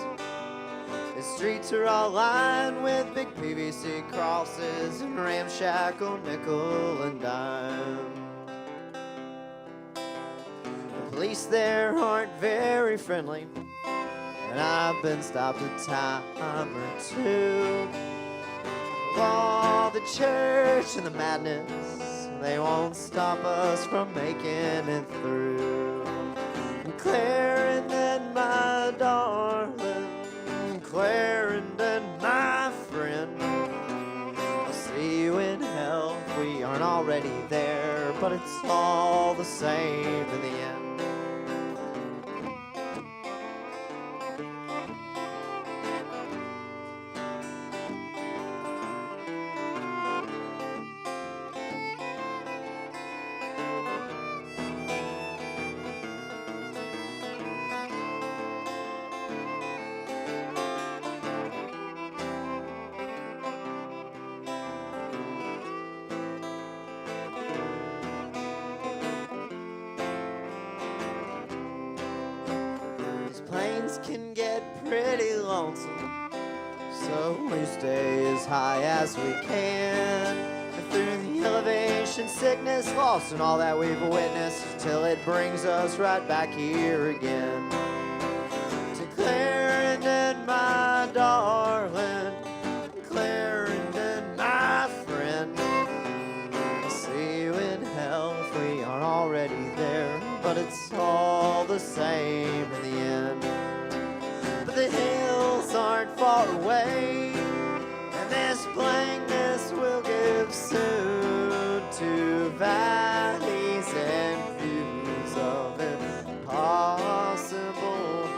Its streets are all lined with big PVC crosses and ramshackle nickel and dime. The police there aren't very friendly, and I've been stopped a time or two. With all the church and the madness, they won't stop us from making it through. Clarendon, my darling, Clarendon, my friend, I'll see you in hell if we aren't already there, but it's all the same in the end. These planes can get pretty lonesome, so we stay as high as we can. And through the elevation sickness, lost in all that we've witnessed, till it brings us right back here again. To Clarendon, my darling, Clarendon, my friend, I'll see you in hell if we aren't already there, but it's all the same in the end. But the hills aren't far away, and this blankness will give soon to valleys and views of impossible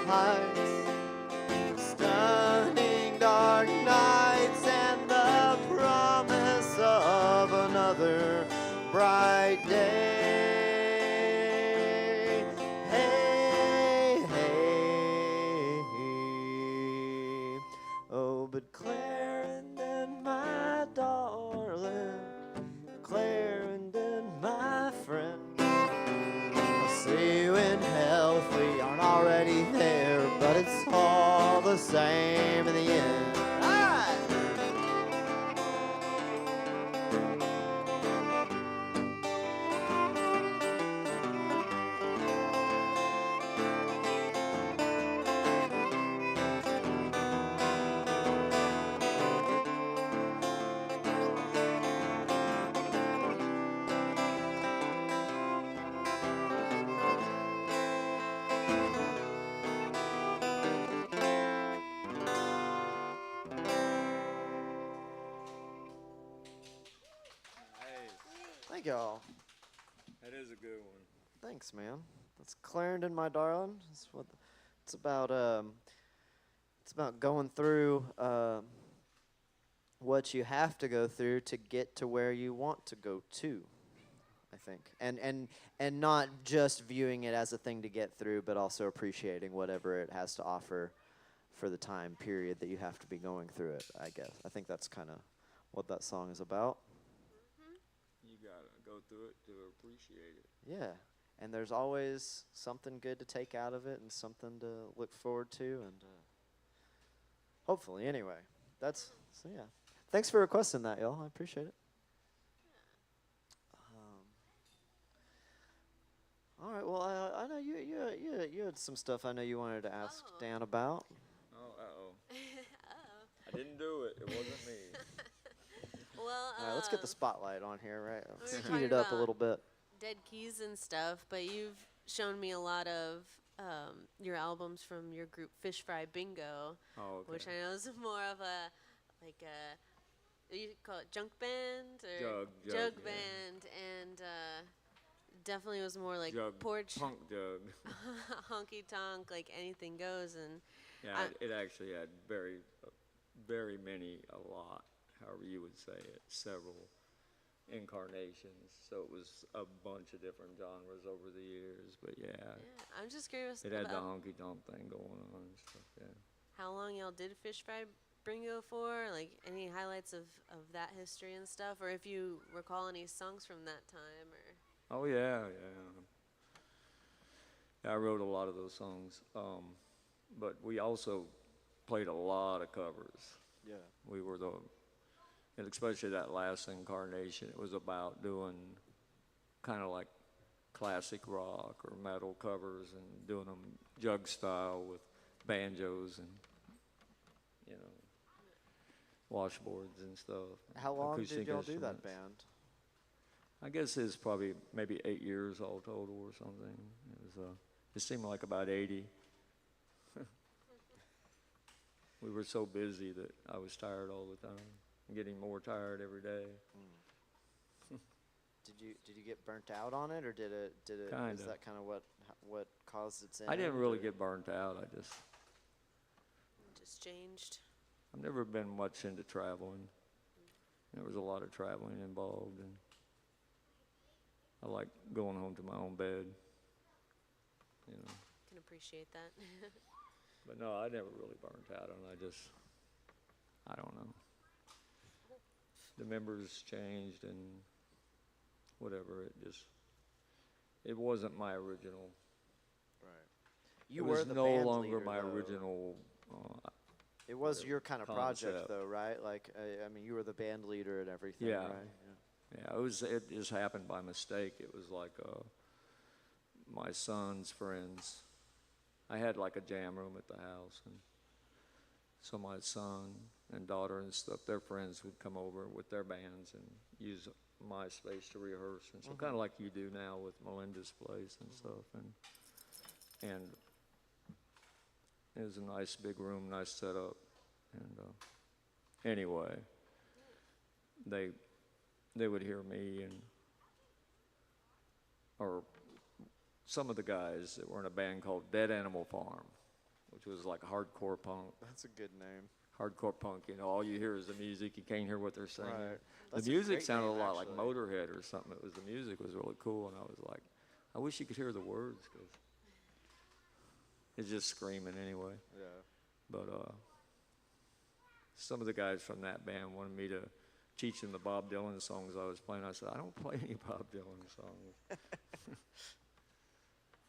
heights, stunning dark nights, and the promise of another bright day. Hey, hey, hey. Oh, but Clarendon, my darling, Clarendon, my the same in the end. All right. Thank y'all. That is a good one. Thanks, man. That's Clarendon, my darling. That's what it's about. It's about going through what you have to go through to get to where you want to go to. I think, and not just viewing it as a thing to get through, but also appreciating whatever it has to offer for the time period that you have to be going through it. I guess I think that's kind of what that song is about. You gotta go through it to appreciate it. Yeah, and there's always something good to take out of it and something to look forward to, and hopefully, anyway. That's so. Yeah, thanks for requesting that, y'all. I appreciate it. All right. Well, I know you had some stuff I know you wanted to ask Oh. Dan about. Oh, uh-oh. Oh. I didn't do it. It wasn't me. Well, All right, let's get the spotlight on here, right? Let's were heat talking it up a about little bit. Dead Keys and stuff, but you've shown me a lot of your albums from your group Fish Fry Bingo, Oh, okay. which I know is more of a you call it junk band or Jug, yeah. band, and definitely was more like Jug, porch punk jug. honky tonk, like anything goes. And Yeah, it actually had very many, a lot, however you would say it, several incarnations. So it was a bunch of different genres over the years. But yeah, yeah, I'm just curious it had the about honky tonk thing going on and stuff. Yeah. how long y'all did Fish Fry Bingo for, like any highlights of that history and stuff, or if you recall any songs from that time, or Oh yeah. I wrote a lot of those songs, but we also played a lot of covers. Yeah. We were and especially that last incarnation, it was about doing kind of like classic rock or metal covers and doing them jug style with banjos and, washboards and stuff. How long acoustic did y'all do that instruments. band? I guess it's probably maybe 8 years all total or something. It seemed like about 80. We were so busy that I was tired all the time, getting more tired every day. Did you get burnt out on it, or did it? Is Kinda. that kind of what caused its end? I didn't really or- get burnt out. just changed? I've never been much into traveling. There was a lot of traveling involved, and I like going home to my own bed. Can appreciate that. But no, I never really burnt out, and I don't know. The members changed and whatever. It wasn't my original. Right. You it were was the no band longer leader, my though. original. It was your kind of project, concept. though, right? Like, I mean, you were the band leader and everything, Yeah. right? Yeah, it just happened by mistake. It was like my son's friends. I had like a jam room at the house, and so my son and daughter and stuff, their friends would come over with their bands and use my space to rehearse, and so kind of like you do now with Melinda's place and stuff, and it was a nice big room, nice setup, and anyway, they would hear me or some of the guys that were in a band called Dead Animal Farm, which was like hardcore punk. That's a good name. Hardcore punk, all you hear is the music. You can't hear what they're saying. Right. The That's a music great sounded name, a lot like actually. Motorhead or something. The music was really cool, and I was like, I wish you could hear the words, because it's just screaming anyway. Yeah. But some of the guys from that band wanted me to teach them the Bob Dylan songs I was playing. I said, I don't play any Bob Dylan songs.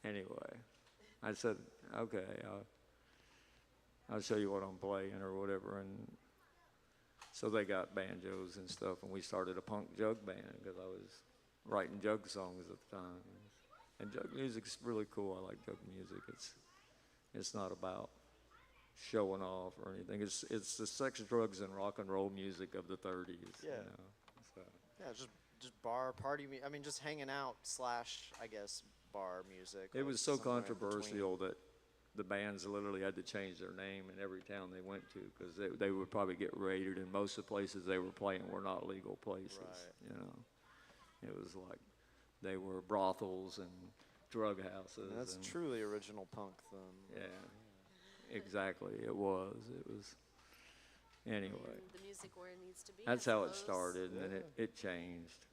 Anyway, I said, okay. I'll show you what I'm playing or whatever. And so they got banjos and stuff, and we started a punk jug band because I was writing jug songs at the time. And jug music's really cool. I like jug music. It's not about showing off or anything. It's the sex, drugs, and rock and roll music of the 30s. Yeah. You know? So, Yeah, just bar party. I mean, just hanging out / I guess bar music. it like was so somewhere in between. controversial that the bands literally had to change their name in every town they went to because they would probably get raided, and most of the places they were playing were not legal places. Right. You know, it was like they were brothels and drug houses. That's and, truly original punk then. Yeah, exactly. It was. Anyway, The music where it needs to be. that's I how it suppose. started, and then it changed.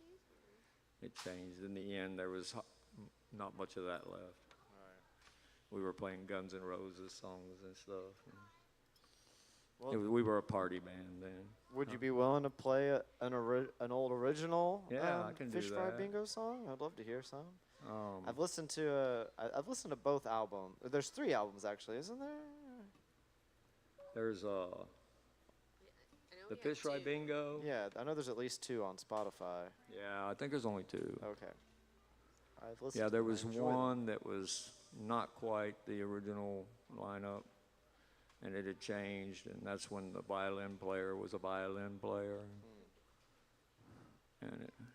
It changed. In the end, there was not much of that left. We were playing Guns N' Roses songs and stuff. Well, We were a party band then. would you be willing to play an old original Yeah, I can do Fish Fry that. Bingo song? I'd love to hear some. Um, I've listened to both albums. There's 3 albums actually, isn't there? there's I know the we have Fish Fry 2. Bingo. Yeah, I know there's at least 2 on Spotify. Yeah, I think there's only 2. Okay. I've listened. Yeah, to there them. I was enjoy them. one that was not quite the original lineup, and it had changed, and that's when the violin player was a violin player. And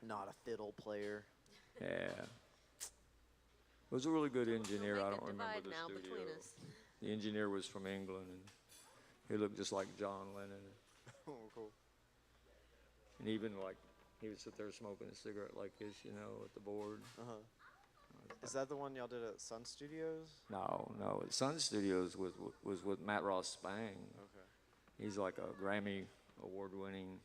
Not a fiddle player. yeah, it was a really good engineer. We'll I make don't a remember divide the now studio. between us. The engineer was from England, and he looked just like John Lennon. Oh, cool. And even like he would sit there smoking a cigarette like this, you know, at the board. Uh-huh. Is that the one y'all did at Sun Studios? No. At Sun Studios was with Matt Ross Spang. Okay. He's like a Grammy award-winning.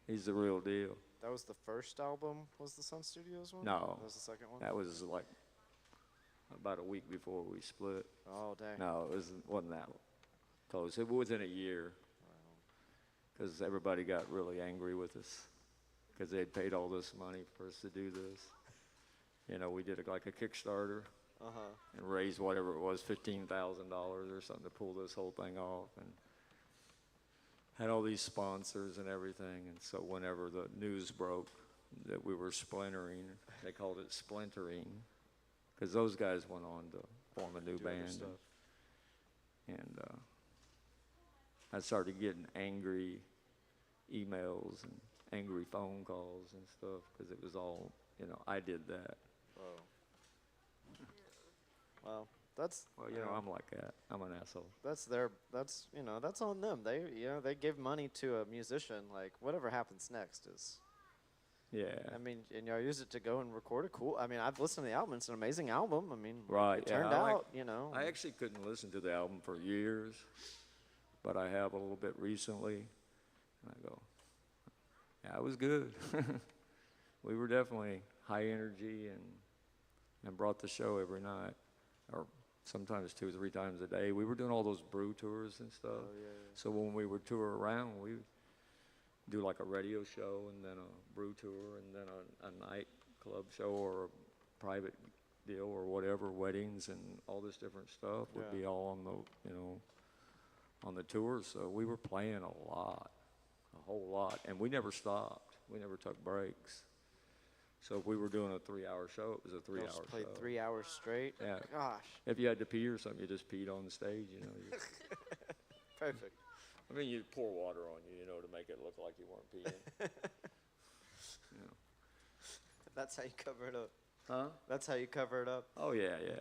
He's the real deal. That was the first album, was the Sun Studios one? No. That was the second one? That was like about a week before we split. Oh, dang. No, wasn't that close. It was within a year. Because everybody got really angry with us because they had paid all this money for us to do this. You know, we did like a Kickstarter Uh-huh. and raised whatever it was, $15,000 or something to pull this whole thing off, and had all these sponsors and everything. And so whenever the news broke that we were splintering, they called it splintering because those guys went on to form a new Do other band. stuff. And I started getting angry emails and angry phone calls and stuff because it was all, you know, I did that. Oh. Well, that's Well, you know, I'm like that. I'm an asshole. that's on them. They give money to a musician. Like whatever happens next is. Yeah. I mean, and y'all use it to go and record a cool. I mean, I've listened to the album. It's an amazing album. I mean, Right, It yeah, turned I like- out, you know. I actually couldn't listen to the album for years, but I have a little bit recently. And I go, yeah, it was good. We were definitely high energy and brought the show every night, or sometimes 2 or 3 times a day. We were doing all those brew tours and stuff. Oh, yeah, yeah. So when we would tour around, we would do like a radio show and then a brew tour and then a nightclub show or a private deal or whatever, weddings and all this different stuff would Yeah. be all on the, you know, on the tour. So we were playing a lot, a whole lot, and we never stopped. We never took breaks. So if we were doing a 3-hour show, it was a Y'all 3-hour just played show. 3 hours straight. Yeah. Gosh, If you had to pee or something, you just peed on the stage, you know. perfect. I mean, you'd pour water on you, you know, to make it look like you weren't peeing. That's how you cover it up. Huh? That's how you cover it up. Oh, yeah, yeah.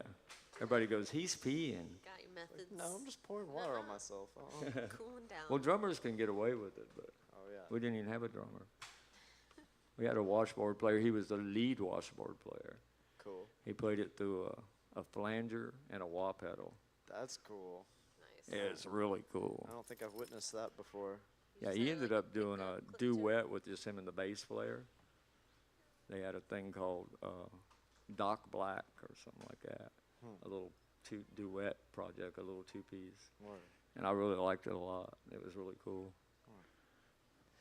Everybody goes, he's peeing. Got your methods. No, I'm just pouring water on myself. Cooling down. Well, drummers can get away with it, but Oh yeah. we didn't even have a drummer. We had a washboard player. He was the lead washboard player. Cool. He played it through a flanger and a wah pedal. That's cool. Nice. Yeah, it's really cool. I don't think I've witnessed that before. Yeah, Just he had, ended like, up doing pick a clip to it. duet with just him and the bass player. They had a thing called Doc Black or something like that. A little duet project, a little 2-piece. Word. And I really liked it a lot. It was really cool.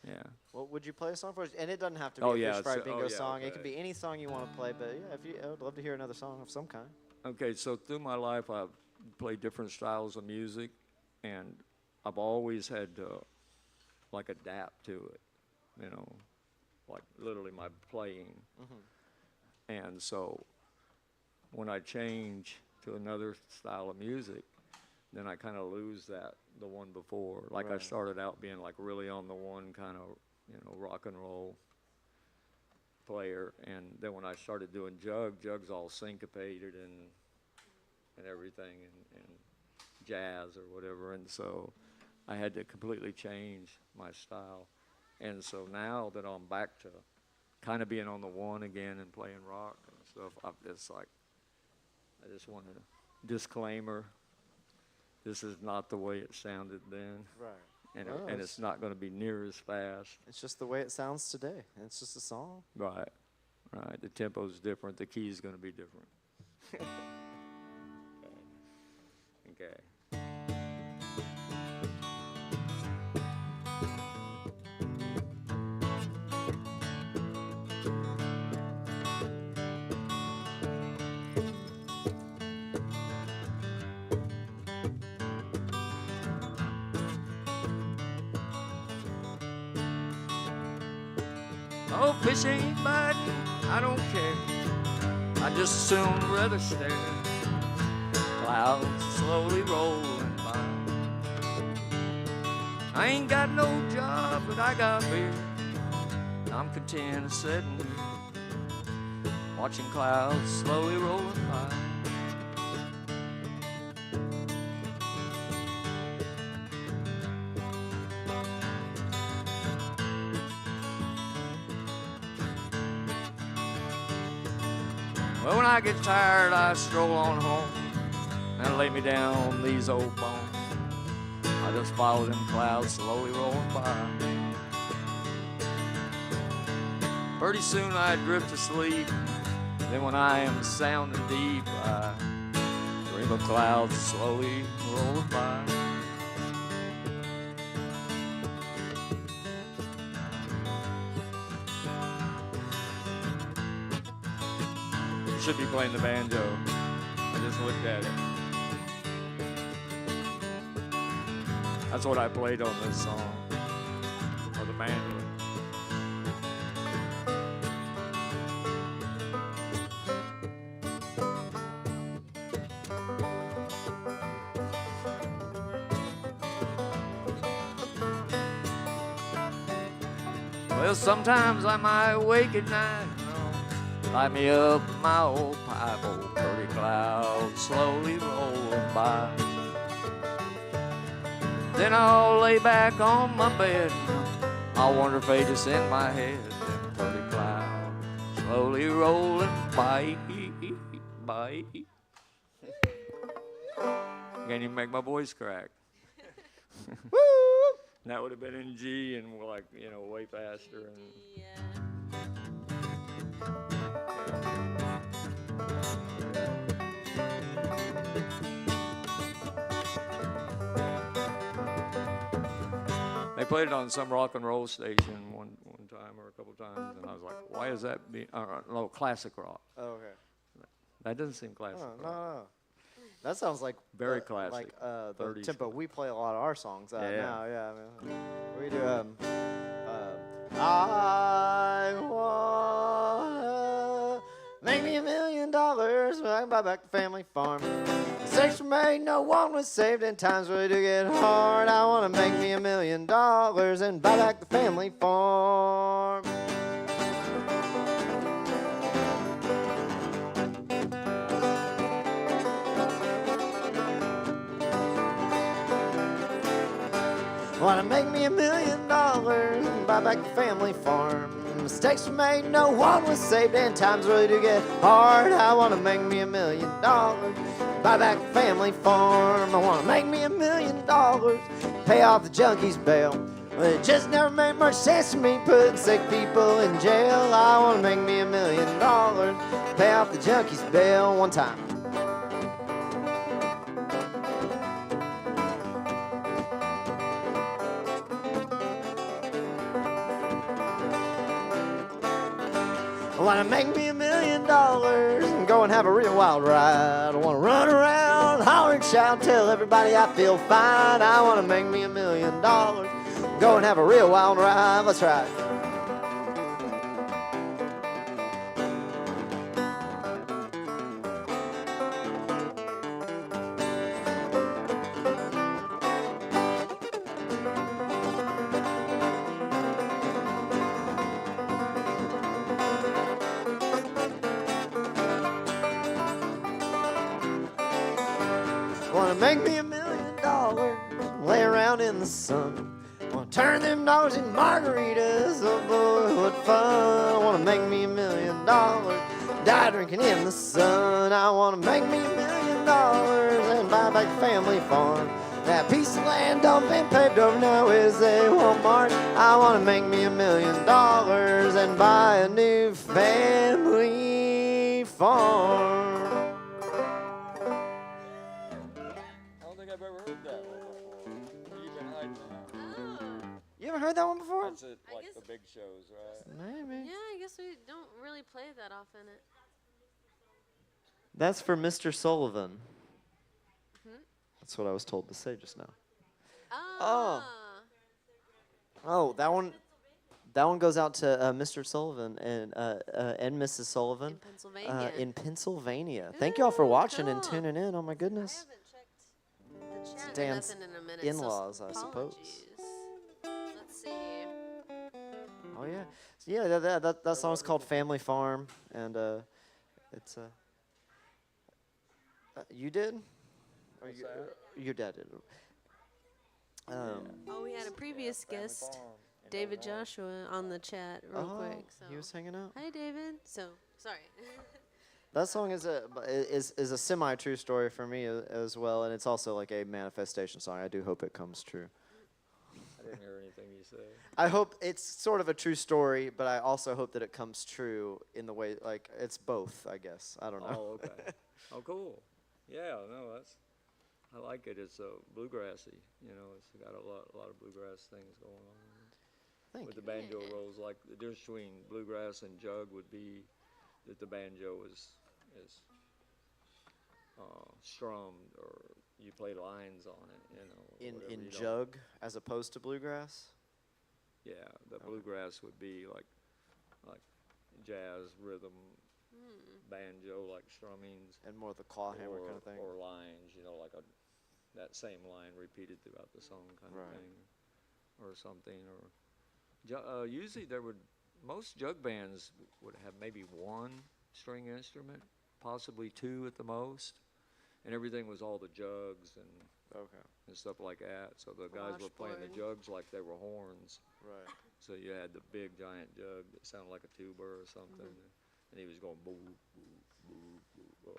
Yeah. Well, would you play a song for us? And it doesn't have to be Oh, a yeah, Fish Fry it's- Bingo oh, yeah, song. It okay. can be any song you want to play. But yeah, I would love to hear another song of some kind. Okay, so through my life, I've played different styles of music. and I've always had to like adapt to it, you know, like literally my playing. And so when I change to another style of music, then I kind of lose the one before. Like I Right. started out being like really on the one kind of, you know, rock and roll player, and then when I started doing Jug's all syncopated and everything, and jazz or whatever, and so I had to completely change my style. And so now that I'm back to kind of being on the one again and playing rock and stuff, it's like, I just want a disclaimer. This is not the way it sounded then, Right. and, No, and it's not going to be near as fast. It's just the way it sounds today. It's just a song. Right, right. The tempo's different. The key's going to be different. Okay. Oh, fish ain't biting, I don't care. I just soon rather stare. Clouds slowly rolling by. I ain't got no job, but I got beer. I'm content of sitting here, watching clouds slowly rolling by. Well, when I get tired, I stroll on home and lay me down these old bones. I just follow them clouds slowly rolling by. Pretty soon I drift to sleep. Then when I am sound and deep, I dream of clouds slowly rolling by. Should be playing the banjo. I just looked at it. That's what I played on this song, or the mandolin. Well, sometimes I might wake at night, light me up in my old pipe, old pretty clouds slowly rolling by. Then I'll lay back on my bed, I wonder if they just in my head, them pretty clouds slowly rolling by. Can't even make my voice crack. Woo! That would have been in G and like, you know, way faster. And Yeah. they played it on some rock and roll station one time or a couple times, and I was like, why is that being, no, classic rock. Oh, okay. That doesn't seem classic Oh, rock. no. That sounds like Very classic. Like the 30s. tempo we play a lot of our songs Yeah. now. Yeah, I mean, we do. I wanna make me $1 million, so I can buy back the family farm. Mistakes were made, no one was saved, and times really do get hard. I wanna make me $1 million and buy back the family farm. Wanna make me $1 million and buy back the family farm. Mistakes were made, no one was saved, and times really do get hard. I wanna make me $1 million, buy back the family farm. I wanna make me $1 million, pay off the junkies bail. Well, it just never made much sense to me putting sick people in jail. I wanna make me $1 million, pay off the junkies bail one time. I wanna make me $1 million and go and have a real wild ride. I wanna run around hollering and shout, tell everybody I feel fine. I wanna make me $1 million. Go and have a real wild ride. Let's try it. Wanna make me $1 million, lay around in the sun. Wanna turn them dogs into margaritas, oh boy, what fun. Wanna make me $1 million, die drinking in the sun. I wanna make me $1 million and buy back the family farm. That piece of land done been paved over now is a Walmart. I wanna make me $1 million and buy a new family farm. I don't think I've ever heard that one before. Even hiding out. You ever heard that one before? That's it, I like guess- the big shows, right? Maybe. Yeah, I guess we don't really play that often. That's for Mr. Sullivan. Hmm? That's what I was told to say just now. Oh. Oh, that one. That one goes out to Mr. Sullivan and Mrs. Sullivan In Pennsylvania. in Pennsylvania. Thank y'all for watching and cool. tuning in. Oh my I goodness. haven't checked the chat or Dan's nothing in a minute. in-laws, so I suppose. apologies. Let's see. Oh yeah. So, yeah, that song's called Family Farm, and it's you did, or What's you, that? your dad did. Oh, we had a previous guest, David Joshua, on the chat real quick. So. He was hanging out. Hi, David. So, sorry. That song is a semi-true story for me as well, and it's also like a manifestation song. I do hope it comes true. I didn't hear anything you said. I hope it's sort of a true story, but I also hope that it comes true in the way, like, it's both, I guess. I don't know. Oh, okay. Oh, cool. Yeah, no, I like it. It's bluegrassy. You know, it's got a lot of bluegrass things going on. Thank With you. the banjo rolls, like the difference between bluegrass and jug would be that the banjo is strummed, or you play lines on it. You know, whatever In you don't- jug as opposed to bluegrass. Yeah, the bluegrass would be like jazz rhythm, banjo like strummings, And more the claw hammer kind of thing. or lines. You know, like that same line repeated throughout the song kind Right. of thing, or something. Or usually most jug bands would have maybe one string instrument, possibly two at the most, and everything was all the jugs Okay. and stuff like that. So the guys were playing the Washboard. jugs like they were horns. Right. So you had the big giant jug that sounded like a tuba or something, and he was going boo, boo, boo, boo, boo.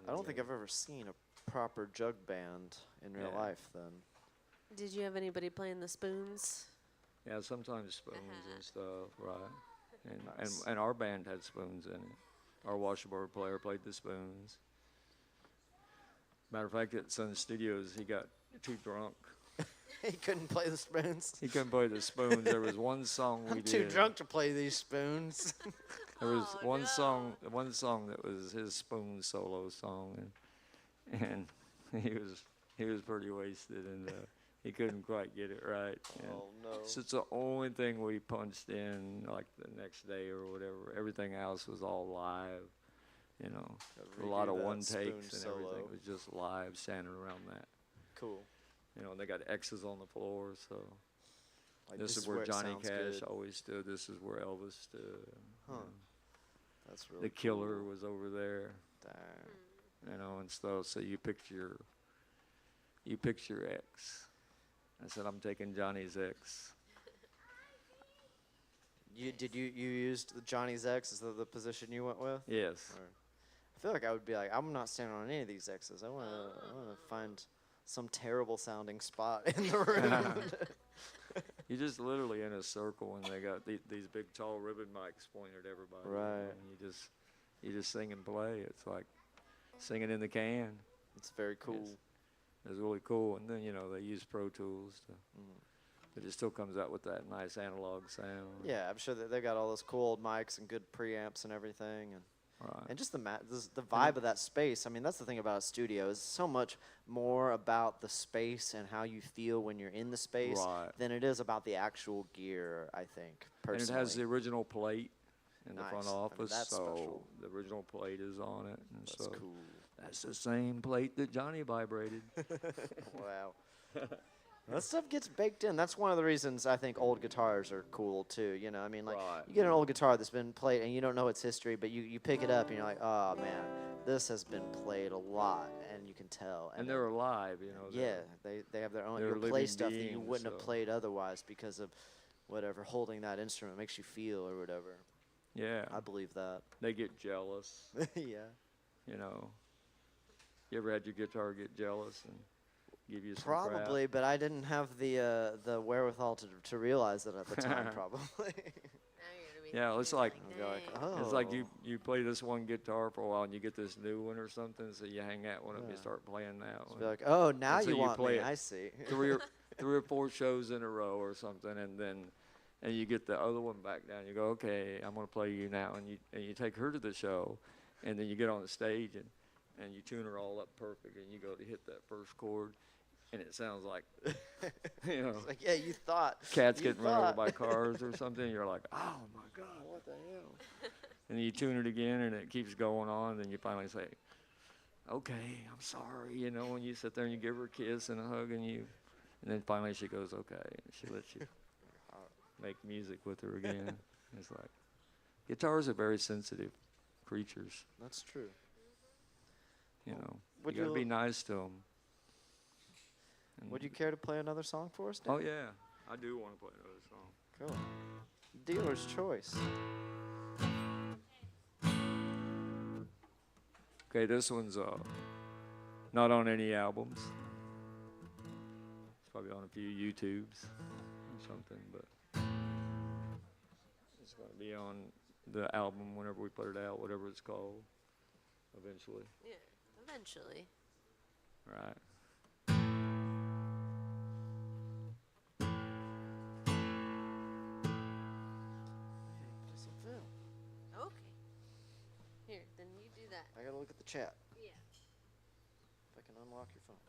I don't think I've ever seen a proper jug band in real Yeah. life. Then. Did you have anybody playing the spoons? Yeah, sometimes spoons and stuff, right? And, Nice. and our band had spoons in it. Our washboard player played the spoons. Matter of fact, at Sun Studios, he got too drunk. He couldn't play the spoons. He couldn't play the spoons. There was one song we I'm did. too drunk to play these spoons. There was Oh, one no. song that was his spoon solo song, and he was pretty wasted, and he couldn't quite get it right. And Oh no. so it's the only thing we punched in like the next day or whatever. Everything else was all live, you know. A lot of Redo that one spoon takes and solo. everything was just live, standing around that. Cool. You know, and they got X's on the floor, so Like, this is where it Johnny sounds Cash good. always stood. This is where Elvis stood. Huh. you know. That's really The Killer cool. was over there. Dang. You know, and stuff. So you picked your X. I said, I'm taking Johnny's X. You used the Johnny's X as the position you went with? Yes. Or- I feel like I would be like, I'm not standing on any of these X's. I want to find some terrible sounding spot in the room. You're just literally in a circle, and they got these big tall ribbon mics pointed at everybody. you know, Right. and you just sing and play. It's like singing in the can. It's very cool. It's really cool. And then they use Pro Tools, but it still comes out with that nice analog sound. Yeah, I'm sure that they got all those cool old mics and good preamps and everything. And Right. And just the vibe of that space. I mean, that's the thing about a studio is so much more about the space and how you feel when you're in the space Right. than it is about the actual gear. I think And personally. it has the original plate in the front Nice. I mean, office, that's so special. the original plate is on it, and That's so cool. that's the same plate that Johnny vibrated. Wow. That stuff gets baked in. That's one of the reasons I think old guitars are cool too. You know, I mean, like Right. you get an old guitar that's been played and you don't know its history, but you pick it up and you're like, oh man, this has been played a lot, and you can tell. And it- they're alive, you know. yeah, they have their own. they're You'll play living stuff that you beings, wouldn't have so- played otherwise because of whatever holding that instrument makes you feel or whatever. Yeah. I believe that. They get jealous, Yeah. you know. You ever had your guitar get jealous and give you some crap? Probably, but I didn't have the wherewithal to realize it at the time. Probably. Now you're gonna be Yeah, thinking, it's like- You're like, "Dang." oh. It's like you play this one guitar for a while and you get this new one or something, so you hang that one up and you Yeah. start playing that one. Be like, oh, now Until you you want play me. it I see. three or four shows in a row or something, and you get the other one back down. You go, okay, I'm gonna play you now, and you take her to the show, and then you get on the stage and you tune her all up perfect, and you go to hit that first chord, and it sounds like, you know, It's like, yeah, you thought. cats you getting run over thought. by cars or something. You're like, oh my God, what the hell? And then you tune it again, and it keeps going on. And then you finally say, okay, I'm sorry. You know, when you sit there and you give her a kiss and a hug, and then finally she goes, okay, and she lets you make music with her again. It's like, guitars are very sensitive creatures. That's true. You know, would you gotta you- be nice to them. Would you care to play another song for us, Dan? Oh yeah, I do want to play another song. Cool. Dealer's choice. Okay, this one's not on any albums. It's probably on a few YouTubes or something, but it's going to be on the album whenever we put it out, whatever it's called, eventually. Yeah, eventually. Right. Just a film. Okay. Here, then you do that. I gotta look at the chat. Yeah. If I can unlock your phone.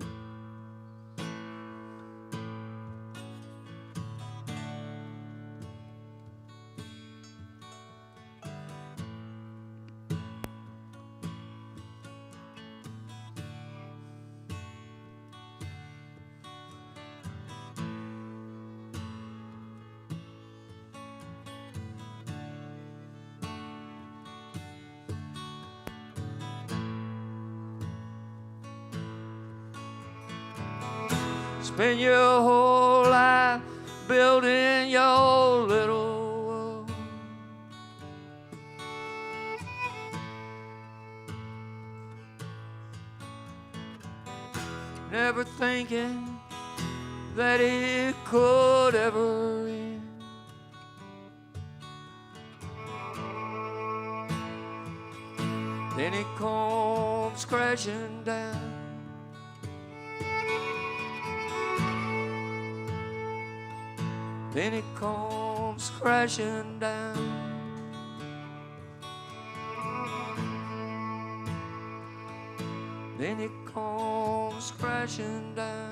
Spend your whole life building your little world. Never thinking that it could ever end. Then it comes crashing down. Then it comes crashing down. Then it comes crashing down.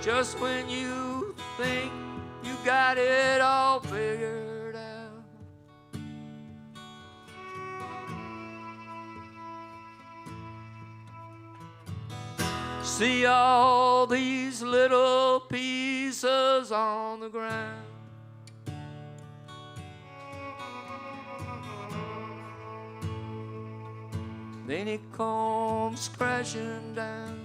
Just when you think you got it all figured out, see all these little pieces on the ground. Then it comes crashing down.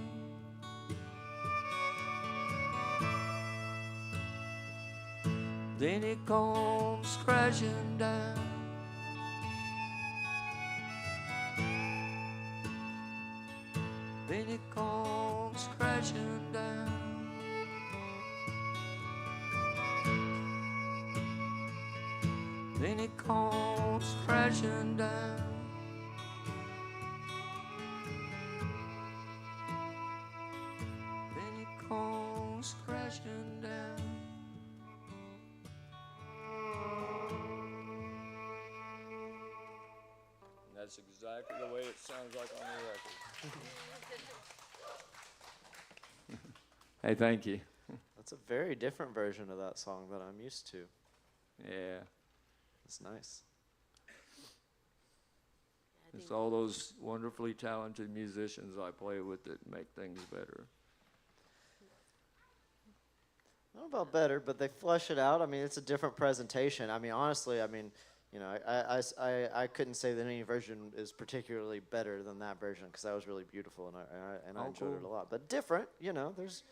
then it comes crashing down. Then it comes crashing down. Then it comes crashing down. Then it comes crashing down. And that's exactly the way it sounds like on the record. Hey, thank you. That's a very different version of that song that I'm used to. Yeah. It's nice. I It's think all those wonderfully talented musicians I play with that make things better. I don't know about better, but they flesh it out. I mean, it's a different presentation. I mean, honestly, I mean, you know, I couldn't say that any version is particularly better than that version because that was really beautiful and I Oh, enjoyed it a cool. lot. But different, you know, there's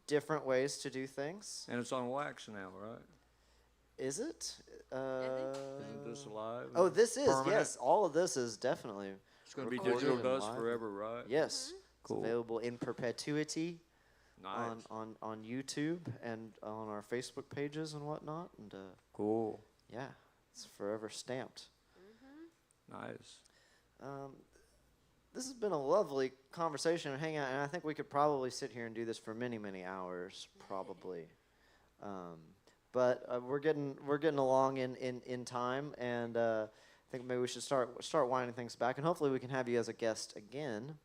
different ways to do things. And it's on wax now, right? Is it? Isn't this live? Oh, this is, Permanent? yes. All of this is definitely, It's going to be recorded digital and dust live. forever, right? yes. Cool. It's available in perpetuity Nice. on YouTube and on our Facebook pages and whatnot. And Cool. yeah, it's forever stamped. Nice. This has been a lovely conversation and hangout, and I think we could probably sit here and do this for many, many hours, probably. But we're getting along in time, and I think maybe we should start winding things back, and hopefully we can have you as a guest again,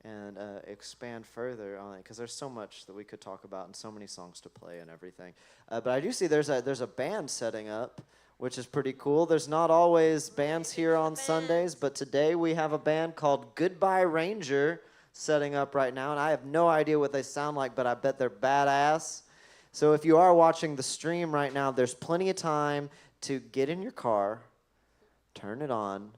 and expand further on it because there's so much that we could talk about and so many songs to play and everything. But I do see there's a band setting up, which is pretty cool. There's not always bands here on Sundays, but today we have a band called Goodbye Ranger setting up right now, and I have no idea what they sound like, but I bet they're badass. So if you are watching the stream right now, there's plenty of time to get in your car, turn it on,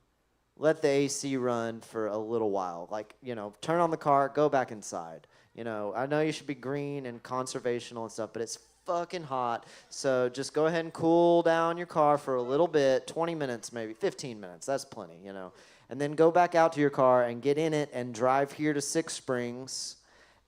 let the AC run for a little while. Like, you know, turn on the car, go back inside. You know, I know you should be green and conservational and stuff, but it's fucking hot. So just go ahead and cool down your car for a little bit, 20 minutes maybe, 15 minutes. That's plenty, you know. And then go back out to your car and get in it and drive here to Six Springs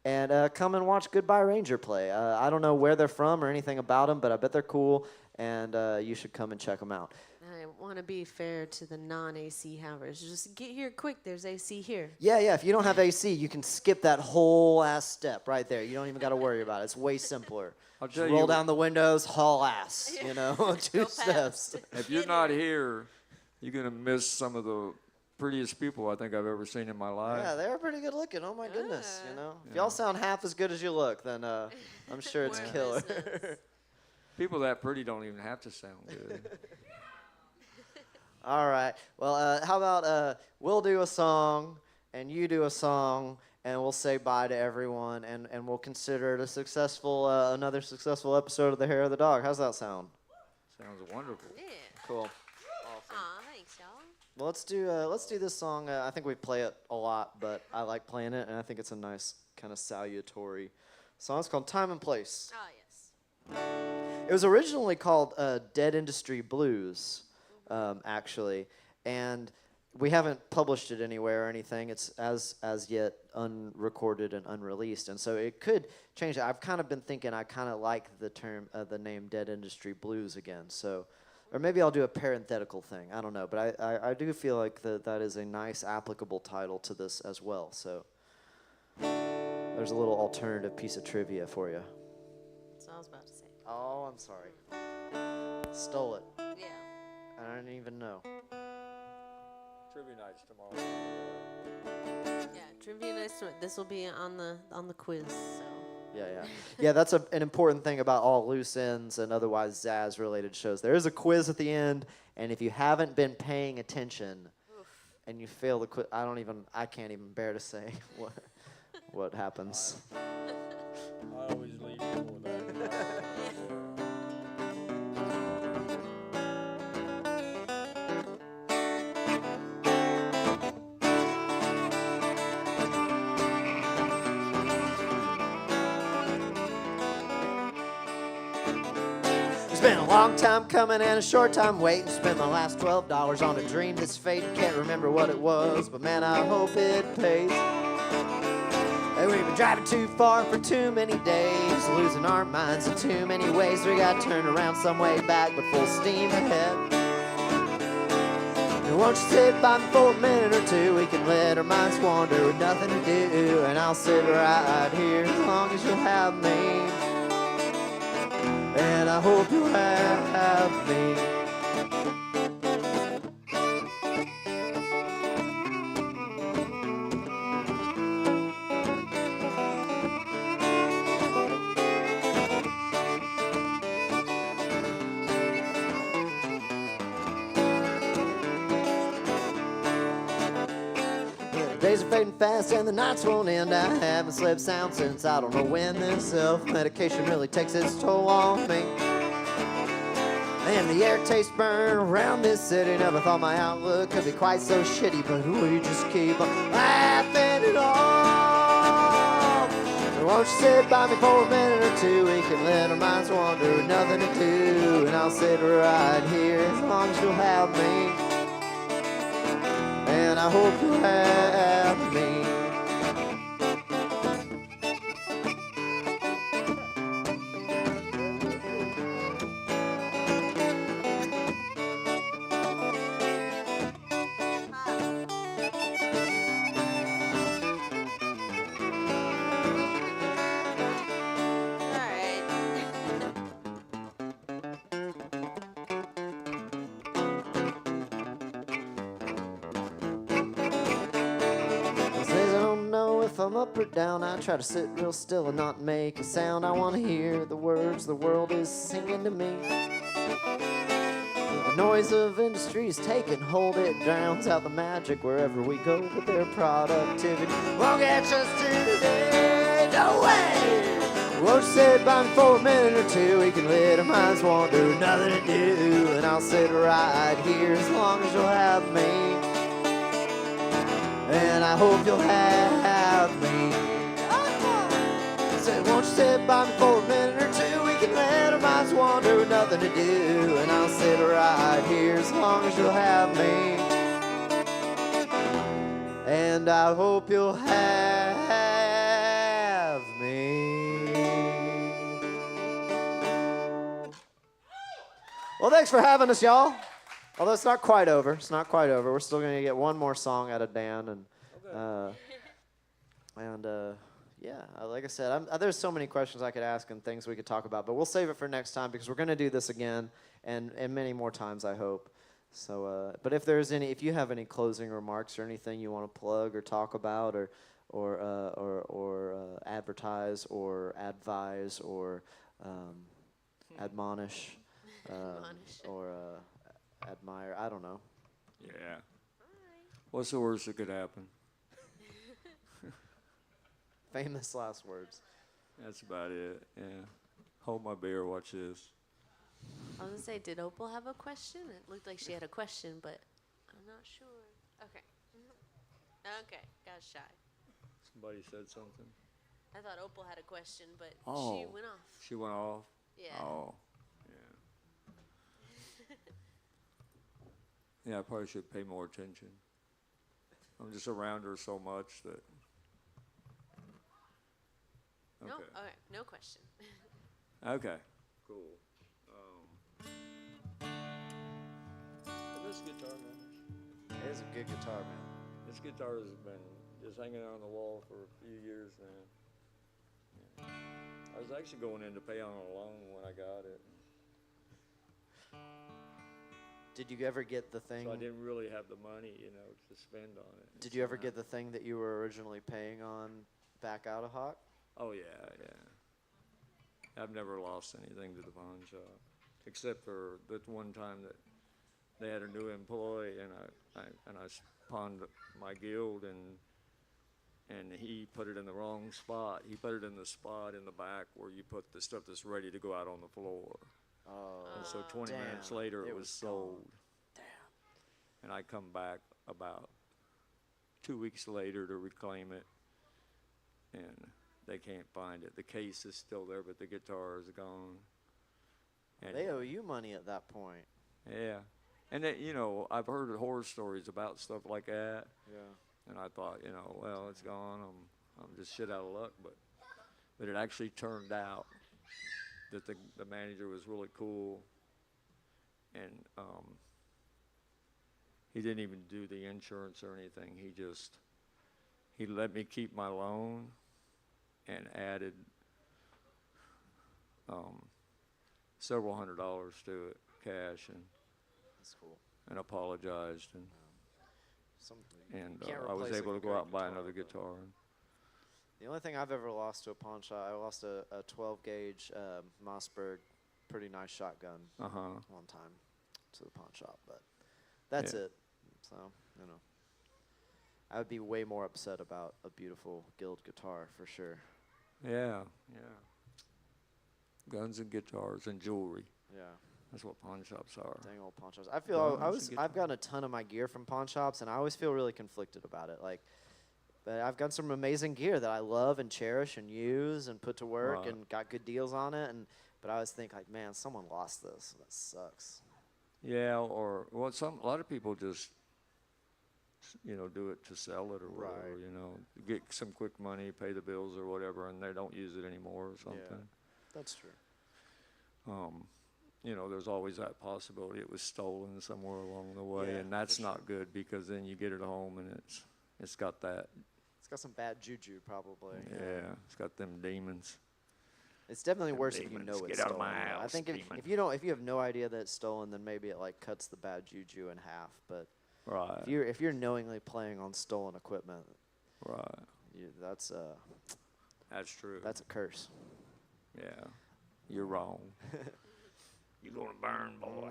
and come and watch Goodbye Ranger play. I don't know where they're from or anything about them, but I bet they're cool, and you should come and check them out. I want to be fair to the non-AC havers. Just get here quick. There's AC here. Yeah, if you don't have AC, you can skip that whole ass step right there. You don't even got to worry about it. It's way simpler. I'll Just tell roll you, down the windows, haul ass, you know, Go 2 fast. steps. if you're not here, you're going to miss some of the prettiest people I think I've ever seen in my life. Yeah, they were pretty good looking. Oh my goodness, you know. If Yeah. y'all sound half as good as you look, then I'm sure it's We're in killer. business. People that pretty don't even have to sound good. All right. Well, how about we'll do a song and you do a song and we'll say bye to everyone and we'll consider it a successful another successful episode of The Hair of the Dog. How's that sound? Sounds wonderful. Yeah. Cool. Aw, thanks, y'all. Well, let's do this song. I think we play it a lot, but I like playing it, and I think it's a nice kind of salutary song. It's called "Time and Place." Ah, yes. It was originally called "Dead Industry Blues," actually, and we haven't published it anywhere or anything. It's as yet unrecorded and unreleased, and so it could change. I've kind of been thinking I kind of like the term, the name "Dead Industry Blues" again. So. Or maybe I'll do a parenthetical thing. I don't know. But I do feel like that is a nice applicable title to this as well. So there's a little alternative piece of trivia for you. That's what I was about to say. Oh, I'm sorry. Stole it. Yeah. I didn't even know. Trivia nights tomorrow. Yeah, trivia nights. This will be on the quiz. So. Yeah, that's an important thing about all loose ends and otherwise Zaz-related shows. There is a quiz at the end, and if you haven't been paying attention and you fail the quiz, I can't even bear to say what happens. I always leave before that. It's been a long time coming and a short time waiting. Spent my last $12 on a dream that's faded. Can't remember what it was, but man, I hope it pays. Hey, we've been driving too far for too many days, losing our minds in too many ways. We got turned around some way back, but full steam ahead. And won't you sit by me for a minute or two? We can let our minds wander with nothing to do. And I'll sit right here as long as you'll have me. And I hope you'll have me. Days are fading fast and the nights won't end. I haven't slept sound since I don't know when. This self-medication really takes its toll on me. And the air tastes burn around this city. Never thought my outlook could be quite so shitty, but we just keep on laughing it off. And won't you sit by me for a minute or two? We can let our minds wander with nothing to do. And I'll sit right here as long as you'll have me. And I hope you'll have me. I'm up or down, I try to sit real still and not make a sound. I want to hear the words the world is singing to me. The noise of industry is taking hold, it drowns out the magic wherever we go. But their productivity won't get us to today, no way. Won't you sit by me for a minute or two? We can let our minds wander, nothing to do. And I'll sit right here as long as you'll have me. And I hope you'll have me. Say, won't you sit by me for a minute or two? We can let our minds wander with nothing to do. And I'll sit right here as long as you'll have me. And I hope you'll have me. Well, thanks for having us, y'all. Although it's not quite over. It's not quite over. We're still going to get one more song out of Dan. Yeah, like I said, there's so many questions I could ask and things we could talk about. But we'll save it for next time because we're going to do this again and many more times, I hope. So, but if you have any closing remarks or anything you want to plug or talk about or advertise or advise or admonish or admire, I don't know. Yeah. What's the worst that could happen? Famous last words. That's about it, yeah. Hold my beer, watch this. I was gonna say, did Opal have a question? It looked like she had a question, but I'm not sure. Okay. Okay, got shy. Somebody said something? I thought Opal had a question, but she Oh. went off. She went off? Yeah. Oh, yeah. Yeah, I probably should pay more attention. I'm just around her so much that. No, Okay. okay, no question. Okay. Cool. And this guitar, man. It is a good guitar, man. This guitar has been just hanging on the wall for a few years now. Yeah. I was actually going in to pay on a loan when I got it. Did you ever get the thing? So I didn't really have the money, to spend on it. Did you ever get the thing that you were originally paying on back out of Hawk? Oh, yeah. I've never lost anything to the pawn shop, except for that one time that they had a new employee, and I pawned my guild, and he put it in the wrong spot. He put it in the spot in the back where you put the stuff that's ready to go out on the floor. Oh. And so 20 damn. minutes later, it was gone. sold. Damn. And I come back about 2 weeks later to reclaim it, and they can't find it. The case is still there, but the guitar is gone. And They owe you money at that point. yeah, and that, you know, I've heard horror stories about stuff like that, Yeah. and I thought, you know, well, it's gone. I'm just shit out of luck, but it actually turned out that the manager was really cool, and he didn't even do the insurance or anything. He let me keep my loan and added several $100s to it, cash, That's cool. and apologized, and You can't I was replace a able to go great out and buy guitar, another but- guitar. The only thing I've ever lost to a pawn shop, I lost a 12 gauge Mossberg, pretty nice shotgun one time to the pawn shop, but that's Yeah. it. So, you know, I would be way more upset about a beautiful Guild guitar for sure. Yeah, yeah. Guns and guitars and jewelry. Yeah, That's what pawn shops are. dang old pawn shops. I feel Guns and I've gotten a ton of my gear from pawn shops, and I always feel really conflicted about it. Like, but I've got some amazing gear that I love and cherish and use and put to work Right. and got good deals on it. But I always think like, man, someone lost this. That sucks. Yeah, or well, a lot of people just, you know, do it to sell it or whatever. Right. You know, get some quick money, pay the bills or whatever, and they don't use it anymore or something. That's true. You know, there's always that possibility it was stolen somewhere along the way, Yeah, and that's for not sure. good because then you get it home and it's got that. It's got some bad juju probably. Yeah, it's got them demons. It's definitely Them worse if you demons. know it's Get out of stolen. my though. I house, think demon. if you have no idea that it's stolen, then maybe it like cuts the bad juju in half. But Right. if you're knowingly playing on stolen equipment, Right. that's That's true. a curse. Yeah. You're wrong. You're gonna burn, boy.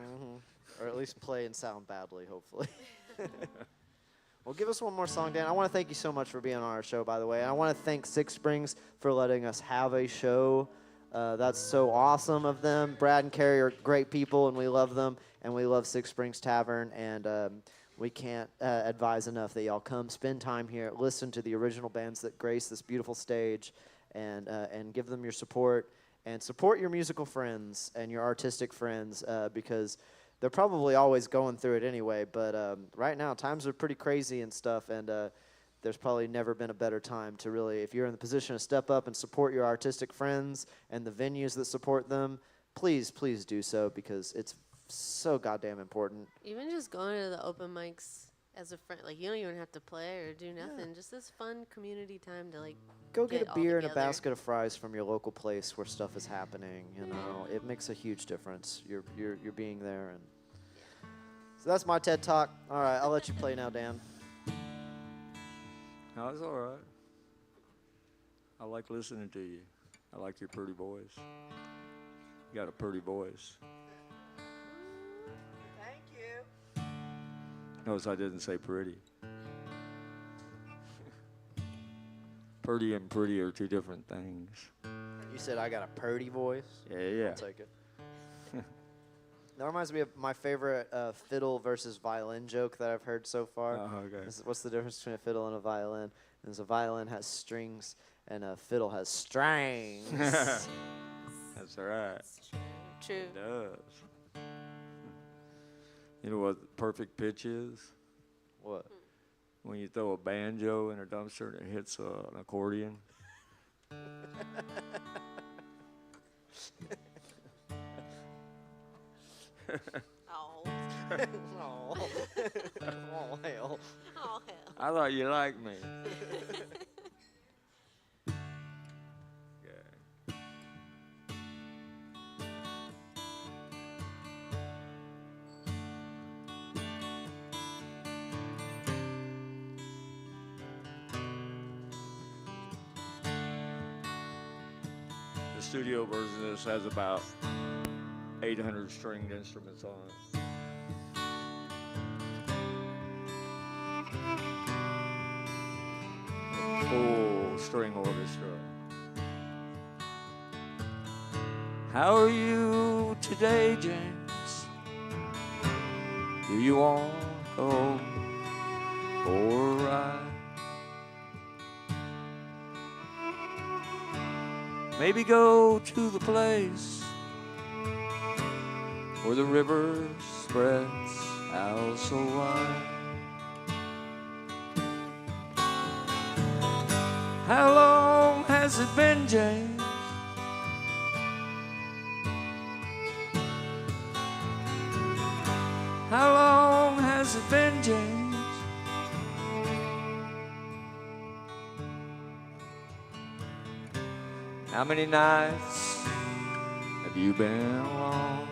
Or at least play and sound badly, hopefully. Well, give us one more song, Dan. I want to thank you so much for being on our show, by the way. And I want to thank Six Springs for letting us have a show. That's so awesome of them. Brad and Carrie are great people, and we love them. And we love Six Springs Tavern. And we can't advise enough that y'all come spend time here, listen to the original bands that grace this beautiful stage, and give them your support. And support your musical friends and your artistic friends because they're probably always going through it anyway. But right now, times are pretty crazy and stuff, and there's probably never been a better time to really, if you're in the position to step up and support your artistic friends and the venues that support them, please, please do so because it's so goddamn important. Even just going to the open mics as a friend, like you don't even have to play or do nothing. Just this fun community time to like Go get a all beer and a together. basket of fries from your local place where stuff is happening. You know, it makes a huge difference. You're being there, and so that's my TED Talk. All right, I'll let you play now, Dan. No, it's all right. I like listening to you. I like your pretty voice. You got a pretty voice. Thank you. Notice I didn't say pretty. Pretty and pretty are two different things. You said I got a purdy voice. Yeah. I'll take it. That reminds me of my favorite fiddle versus violin joke that I've heard so far. Okay. What's the difference between a fiddle and a violin? Is a violin has strings and a fiddle has strings. That's all right. It's true. It does. You know what perfect pitch is? What? When you throw a banjo in a dumpster and it hits an accordion. Oh. Oh. Oh, hell. Oh hell. I thought you liked me. Okay. The studio version of this has about 800 stringed instruments on it. Full string orchestra. How are you today, James? Do you want to go for a ride? Maybe go to the place where the river spreads out so wide. How long has it been, James? How long has it been, James? How many nights have you been alone?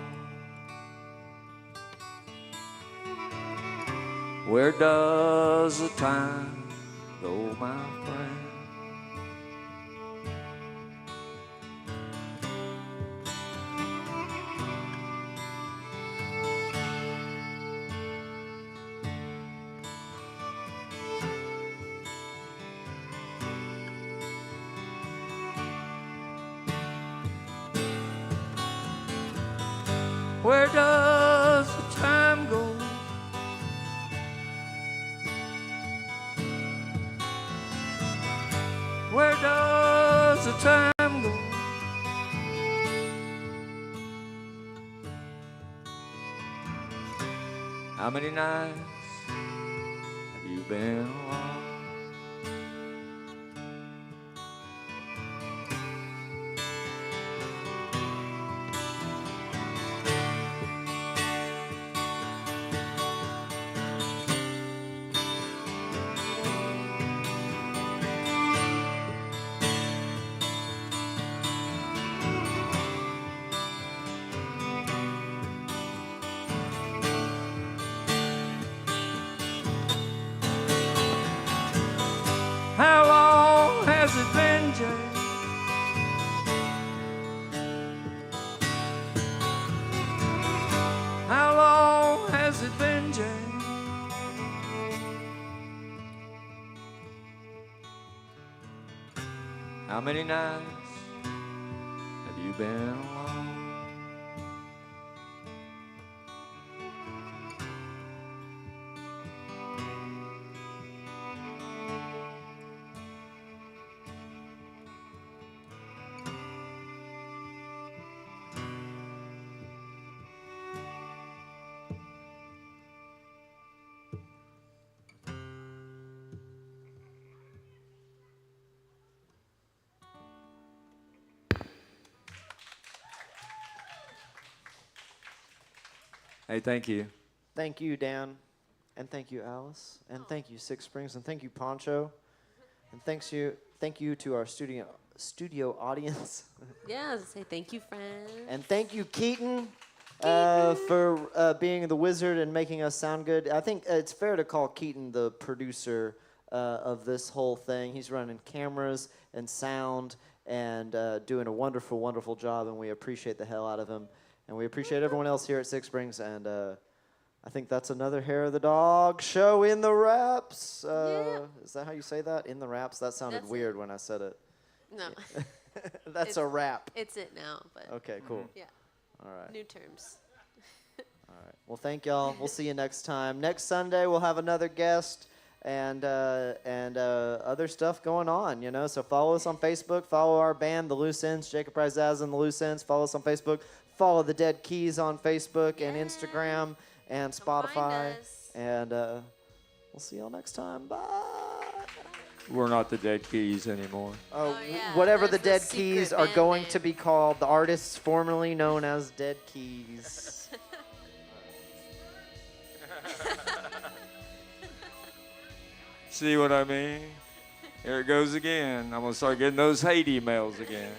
Where does the time go, my friend? Where does the time go? Where does the time go? How many nights have you been alone? How long has it been, James? How long has it been, James? How many nights have you been alone? Hey, thank you. Thank you, Dan. And thank you, Alice. And thank you, Six Springs. And thank you, Poncho. And thank you to our studio audience. Yeah, say thank you, friend. And thank you, Keaton, for being the wizard and making us sound good. I think it's fair to call Keaton the producer of this whole thing. He's running cameras and sound and doing a wonderful, wonderful job, and we appreciate the hell out of him. And we appreciate everyone else here at Six Springs. And I think that's another Hair of the Dog show in the wraps. Is that how you say that? In the wraps? That sounded That's weird when I said it. No, That's a wrap. it's it now, but Okay, cool. yeah, All right. new terms. All right. Well, thank y'all. We'll see you next time. Next Sunday, we'll have another guest and other stuff going on, you know. So follow us on Facebook. Follow our band, The Loose Ends, Jacob Rizaz and The Loose Ends. Follow us on Facebook. Follow The Dead Keys on Facebook and Instagram and Come find Spotify. us. And we'll see y'all next time. Bye. We're not the Dead Keys anymore. Oh, yeah, whatever the that's Dead the Keys secret are band going name. to be called, the artists formerly known as Dead Keys. See what I mean? Here it goes again. I'm going to start getting those hate emails again.